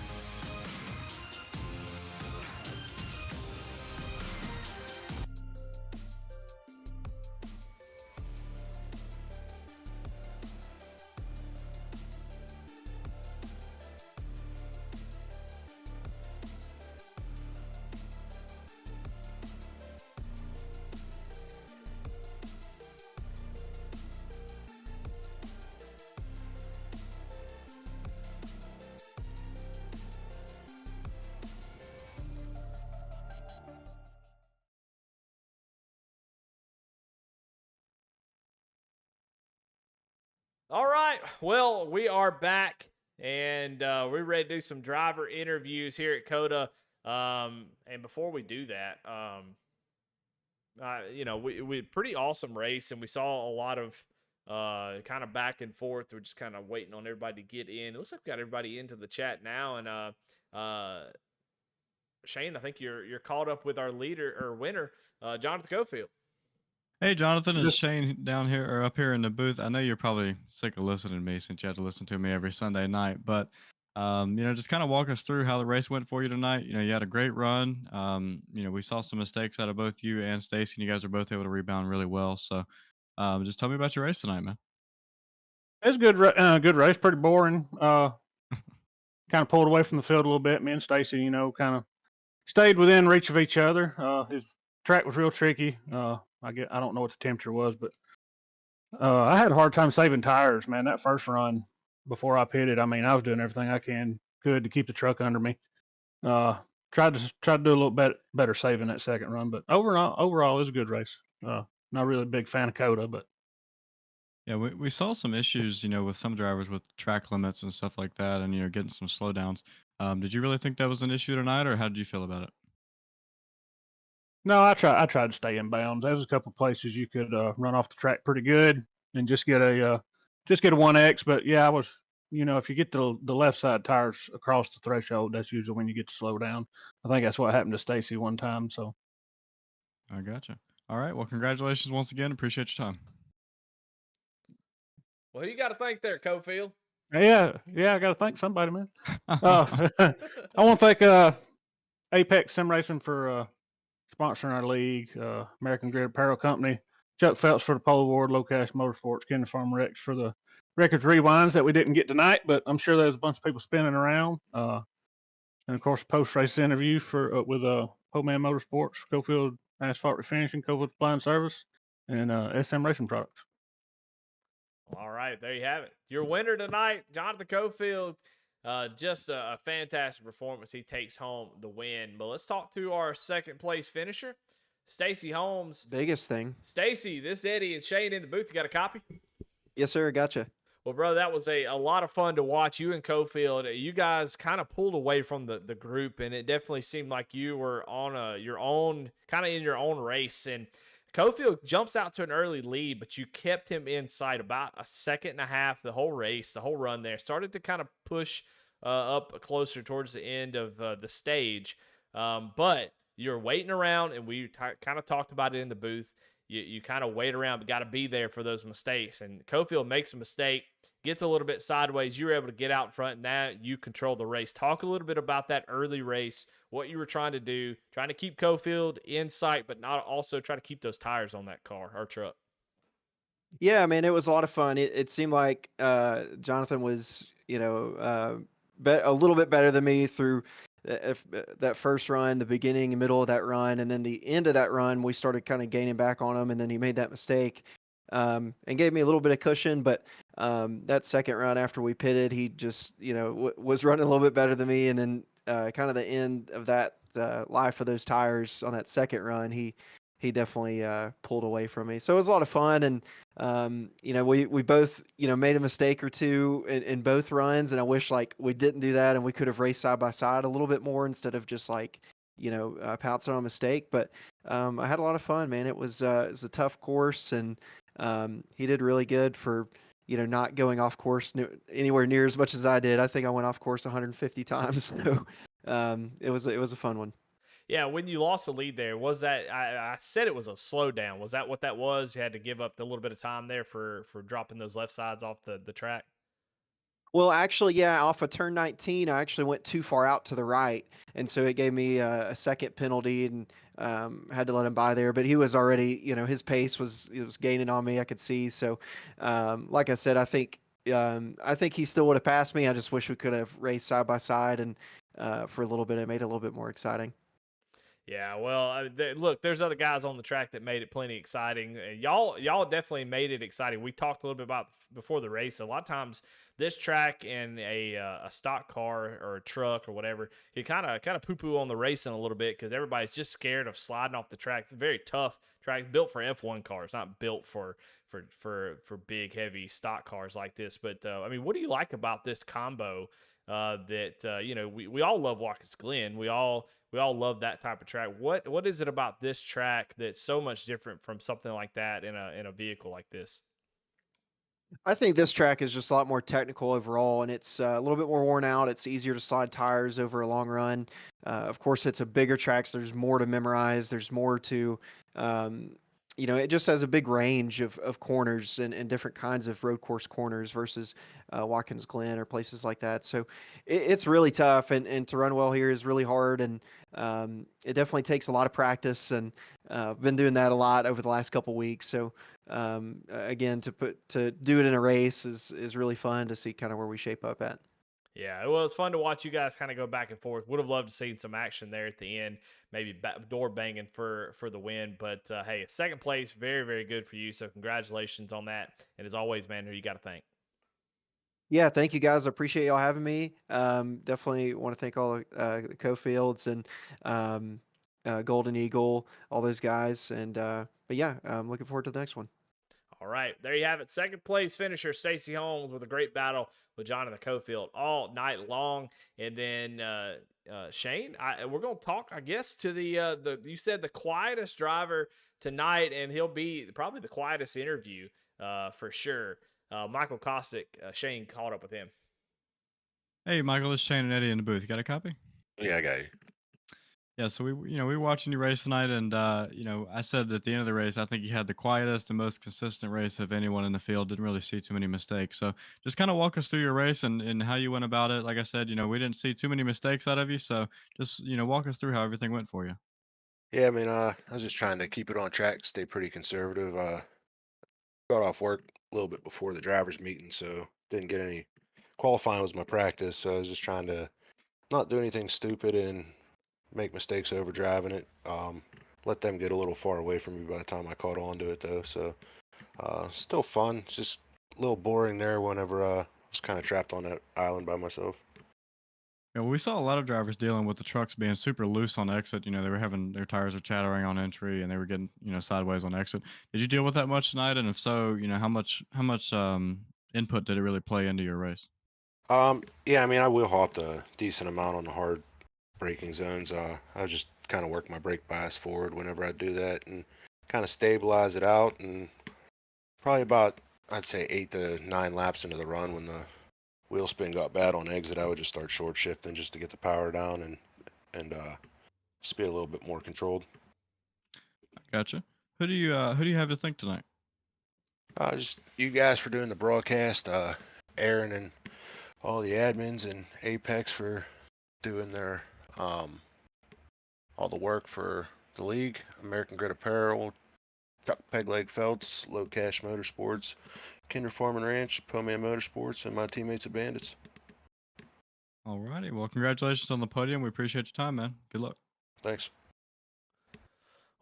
All right, well, we are back, and we're ready to do some driver interviews here at COTA. And before we do that, we pretty awesome race, and we saw a lot of kind of back and forth. We're just kind of waiting on everybody to get in. It looks like we got everybody into the chat now, and Shane, I think you're caught up with our leader or winner, Jonathan Cofield. Hey, Jonathan, it's Shane down here or up here in the booth. I know you're probably sick of listening to me since you have to listen to me every Sunday night, but just kind of walk us through how the race went for you tonight. You had a great run. We saw some mistakes out of both you and Stacy, and you guys were both able to rebound really well. So, just tell me about your race tonight, man. It was good race. Pretty boring. Kind of pulled away from the field a little bit. Me and Stacy, kind of stayed within reach of each other. His track was real tricky. I don't know what the temperature was, but I had a hard time saving tires, man. That first run before I pitted, I was doing everything I could to keep the truck under me. Tried to do a little better saving that second run, but overall it was a good race. Not really a big fan of COTA, but yeah, we saw some issues, with some drivers with track limits and stuff like that, and getting some slowdowns. Did you really think that was an issue tonight, or how did you feel about it? No, I tried to stay in bounds. There was a couple of places you could run off the track pretty good and just get a 1X. But yeah, I was, if you get the left side tires across the threshold, that's usually when you get to slow down. I think that's what happened to Stacy one time. So I gotcha. All right. Well, congratulations once again. Appreciate your time. Well, who you got to thank there, Cofield? Yeah, I got to thank somebody, man. I want to thank Apex Sim Racing for sponsoring our league, American Grid Apparel Company, Chuck Phelps for the Pole Award, Low Cash Motorsports, Kinder Farm Rex for the records rewinds that we didn't get tonight, but I'm sure there's a bunch of people spinning around. And of course, post race interview for with Homeman Motorsports, Cofield Asphalt Refinishing, Cofield Supply and Service, and SM Racing Products. All right, there you have it. Your winner tonight, Jonathan Cofield. Just a fantastic performance. He takes home the win. But let's talk to our second place finisher, Stacy Holmes. Biggest thing. Stacy, this Eddie and Shane in the booth. You got a copy? Yes, sir. Gotcha. Well, bro, that was a lot of fun to watch. You and Cofield, you guys kind of pulled away from the group, and it definitely seemed like you were on your own, kind of in your own race. And Cofield jumps out to an early lead, but you kept him in sight about a second and a half the whole race, the whole run there. Started to kind of push up closer towards the end of the stage. But you're waiting around, and we kind of talked about it in the booth. You kind of wait around, but got to be there for those mistakes. And Cofield makes a mistake, gets a little bit sideways. You were able to get out in front, and now you control the race. Talk a little bit about that early race, what you were trying to do, trying to keep Cofield in sight, but not also try to keep those tires on that car or truck. Yeah, man, it was a lot of fun. It seemed like Jonathan was, a little bit better than me through that first run, the beginning and middle of that run, and then the end of that run, we started kind of gaining back on him, and then he made that mistake and gave me a little bit of cushion. But that second run after we pitted, he just, was running a little bit better than me, and then kind of the end of that life of those tires on that second run, he definitely pulled away from me. So it was a lot of fun, and we both made a mistake or two in both runs, and I wish like we didn't do that and we could have raced side by side a little bit more instead of just like pouncing on a mistake. But I had a lot of fun, man. It was a tough course, and he did really good for not going off course anywhere near as much as I did. I think I went off course 150 times. So it was a fun one. Yeah, when you lost the lead there, was that I said it was a slowdown. Was that what that was? You had to give up the little bit of time there for dropping those left sides off the track? Well, actually, yeah, off of turn 19, I actually went too far out to the right, and so it gave me a second penalty, and had to let him by there. But he was already, his pace was gaining on me. I could see. So, like I said, I think he still would have passed me. I just wish we could have raced side by side, and for a little bit, it made it a little bit more exciting. Yeah, well, look, there's other guys on the track that made it plenty exciting. Y'all definitely made it exciting. We talked a little bit about before the race. A lot of times, this track in a stock car or a truck or whatever, you kind of poo-poo on the racing a little bit because everybody's just scared of sliding off the track. It's a very tough track, built for F1 cars, not built for big, heavy stock cars like this. But I mean, what do you like about this combo? We all love Watkins Glen. We all love that type of track. What is it about this track that's so much different from something like that in a vehicle like this? I think this track is just a lot more technical overall, and it's a little bit more worn out. It's easier to slide tires over a long run. Of course, it's a bigger track, so there's more to memorize. There's more to it just has a big range of corners and different kinds of road course corners versus Watkins Glen or places like that. So it's really tough, and to run well here is really hard, and it definitely takes a lot of practice, and I've been doing that a lot over the last couple weeks. So again, to do it in a race is really fun to see kind of where we shape up at. Yeah, well, it's fun to watch you guys kind of go back and forth. Would have loved to see some action there at the end, maybe door banging for the win. But hey, second place, very, very good for you. So congratulations on that. And as always, man, who you got to thank? Yeah, thank you guys. I appreciate y'all having me. Definitely want to thank all the Cofields and Golden Eagle, all those guys. And but yeah, I'm looking forward to the next one. All right, there you have it. Second place finisher, Stacey Holmes, with a great battle with Jonathan Cofield all night long. And then Shane, we're going to talk, I guess, to the you said the quietest driver tonight, and he'll be probably the quietest interview for sure. Michael Kosick, Shane caught up with him. Hey, Michael, it's Shane and Eddie in the booth. You got a copy? Yeah, I got you. Yeah, so we were watching you race tonight, and I said at the end of the race, I think you had the quietest and most consistent race of anyone in the field. Didn't really see too many mistakes. So just kind of walk us through your race and how you went about it. Like I said, we didn't see too many mistakes out of you. So just walk us through how everything went for you. Yeah, I mean, I was just trying to keep it on track, stay pretty conservative. Got off work a little bit before the drivers' meeting, so didn't get any. Qualifying was my practice, so I was just trying to not do anything stupid and make mistakes over driving it. Let them get a little far away from me by the time I caught on to it, though. So still fun. It's just a little boring there whenever I was kind of trapped on that island by myself. Yeah, well, we saw a lot of drivers dealing with the trucks being super loose on exit. You know, they were having their tires were chattering on entry, and they were getting sideways on exit. Did you deal with that much tonight? And if so, how much input did it really play into your race? Yeah, I mean, I will hopped a decent amount on the hard braking zones. I just kind of work my brake bias forward whenever I do that and kind of stabilize it out. And probably about, I'd say, 8 to 9 laps into the run when the wheel spin got bad on exit, I would just start short shifting just to get the power down and just be a little bit more controlled. Gotcha. Who do you have to thank tonight? Just you guys for doing the broadcast, Aaron and all the admins and Apex for doing their all the work for the league, American Grid Apparel, Chuck Pegleg Felts, Low Cash Motorsports, Kinder Farm and Ranch, Poman Motorsports, and my teammates at Bandits. Alrighty. Well, congratulations on the podium. We appreciate your time, man. Good luck. Thanks.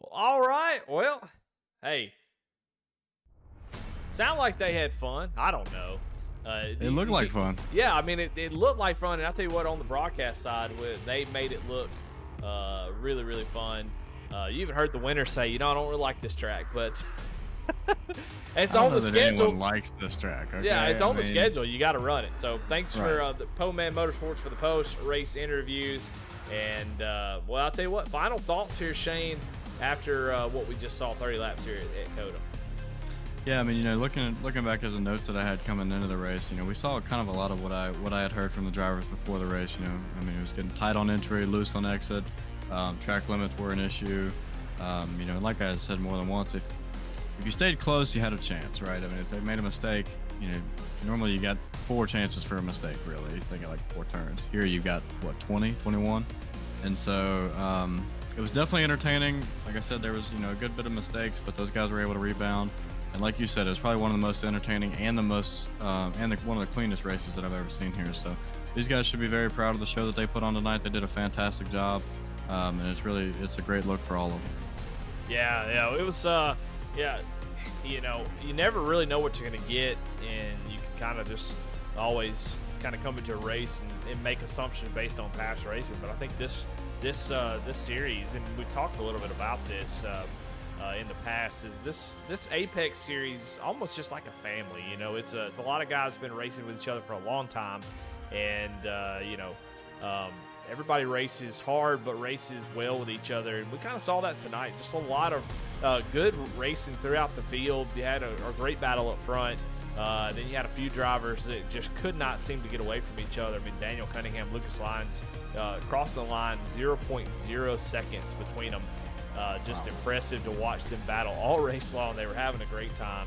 Well, all right. Well, hey, sound like they had fun. I don't know. It looked like fun. Yeah, I mean, it looked like fun, and I'll tell you what, on the broadcast side, they made it look really, really fun. You even heard the winner say, I don't really like this track, but it's on the schedule. Anyone likes this track. Okay? Yeah, it's on the schedule. You got to run it. So thanks for the Poman Motorsports for the post-race interviews. And, well, I'll tell you what, final thoughts here, Shane, after what we just saw 30 laps here at COTA. Yeah, I mean, looking back at the notes that I had coming into the race, we saw kind of a lot of what I had heard from the drivers before the race. I mean, it was getting tight on entry, loose on exit. Track limits were an issue. Like I said more than once, if you stayed close, you had a chance, right? I mean, if they made a mistake, normally you got 4 chances for a mistake, really. You think like 4 turns. Here you got, 20, 21? And so it was definitely entertaining. Like I said, there was, a good bit of mistakes, but those guys were able to rebound. And like you said, it was probably one of the most entertaining and one of the cleanest races that I've ever seen here. So these guys should be very proud of the show that they put on tonight. They did a fantastic job. And it's a great look for all of them. Yeah, it was, you never really know what you're going to get, and you can kind of just always kind of come into a race and make assumptions based on past racing. But I think this series, and we talked a little bit about this in the past, is this Apex series almost just like a family. It's a lot of guys been racing with each other for a long time, and everybody races hard but races well with each other, and we kind of saw that tonight. Just a lot of good racing throughout the field. You had a great battle up front. Then you had a few drivers that just could not seem to get away from each other. I mean, Daniel Cunningham, Lucas Lyons crossing the line 0.0 seconds between them. Just impressive to watch them battle all race long. They were having a great time.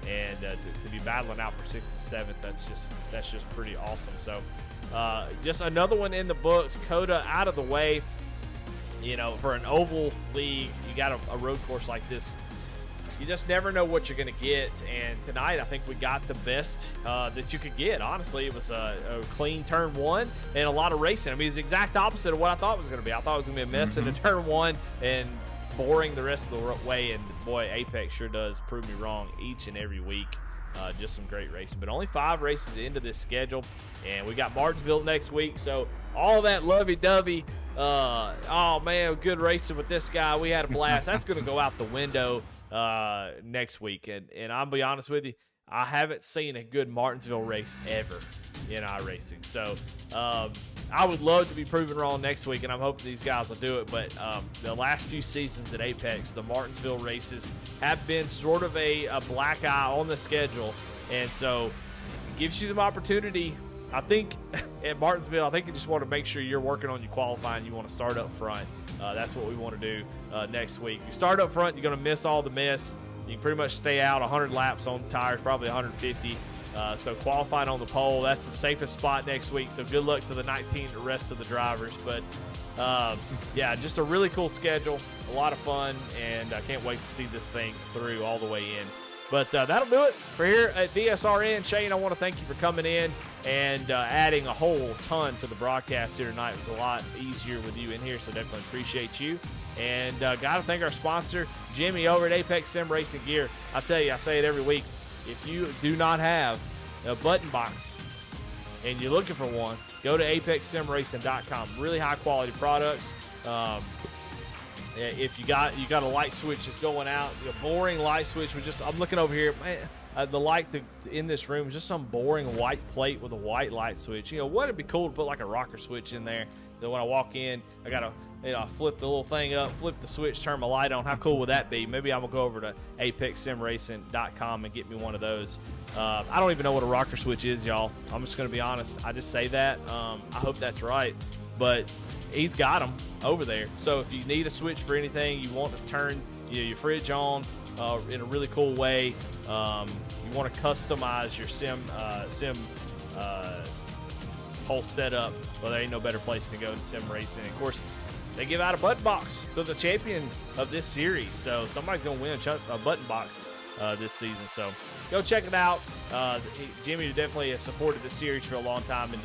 And to be battling out for 6th and 7th, that's just pretty awesome. So just another one in the books. COTA out of the way. For an oval league, you got a road course like this, you just never know what you're going to get. And tonight, I think we got the best that you could get. Honestly, it was a clean turn 1 and a lot of racing. I mean, it's the exact opposite of what I thought it was going to be. I thought it was going to be a mess in the turn 1 and boring the rest of the way. And boy, Apex sure does prove me wrong each and every week. Just some great racing, but only 5 races into this schedule, and we got Martinsville next week. So all that lovey-dovey, oh man, good racing with this guy, we had a blast. That's going to go out the window next week. And I'll be honest with you, I haven't seen a good Martinsville race ever in iRacing. So I would love to be proven wrong next week, and I'm hoping these guys will do it. But the last few seasons at Apex, the Martinsville races have been sort of a black eye on the schedule. And so it gives you some opportunity. I think at Martinsville, I think you just want to make sure you're working on your qualifying. You want to start up front. That's what we want to do next week. You start up front, you're going to miss all the mess. You can pretty much stay out 100 laps on tires, probably 150. So qualifying on the pole, that's the safest spot next week. So good luck to the 19 rest of the drivers. But yeah, just a really cool schedule, a lot of fun, and I can't wait to see this thing through all the way in. But that'll do it for here at DSRN. Shane, I want to thank you for coming in and adding a whole ton to the broadcast here tonight. It was a lot easier with you in here, so definitely appreciate you. And got to thank our sponsor, Jimmy, over at Apex Sim Racing Gear. I tell you, I say it every week, if you do not have a button box and you're looking for one, go to apexsimracing.com. Really high quality products. If you got a light switch that's going out, a boring light switch I'm looking over here, man, the light in this room is just some boring white plate with a white light switch. Wouldn't it be cool to put like a rocker switch in there that when I walk in, I gotta flip the little thing up, flip the switch, turn my light on. How cool would that be? Maybe I'm gonna go over to apexsimracing.com and get me one of those. I don't even know what a rocker switch is, y'all. I'm just gonna be honest. I just say that. I hope that's right, but he's got them over there. So if you need a switch for anything, you want to turn your fridge on in a really cool way, you want to customize your sim whole setup, well, there ain't no better place to go to sim racing. And of course, they give out a button box to the champion of this series, so somebody's gonna win a button box this season. So go check it out. Jimmy definitely has supported this series for a long time and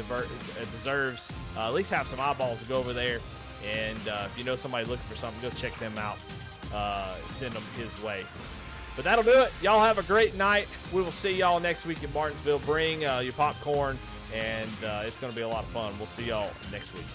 deserves at least have some eyeballs to go over there. And if you know somebody looking for something, go check them out. Send them his way. But that'll do it. Y'all have a great night. We will see y'all next week in Martinsville. Bring your popcorn, and it's going to be a lot of fun. We'll see y'all next week.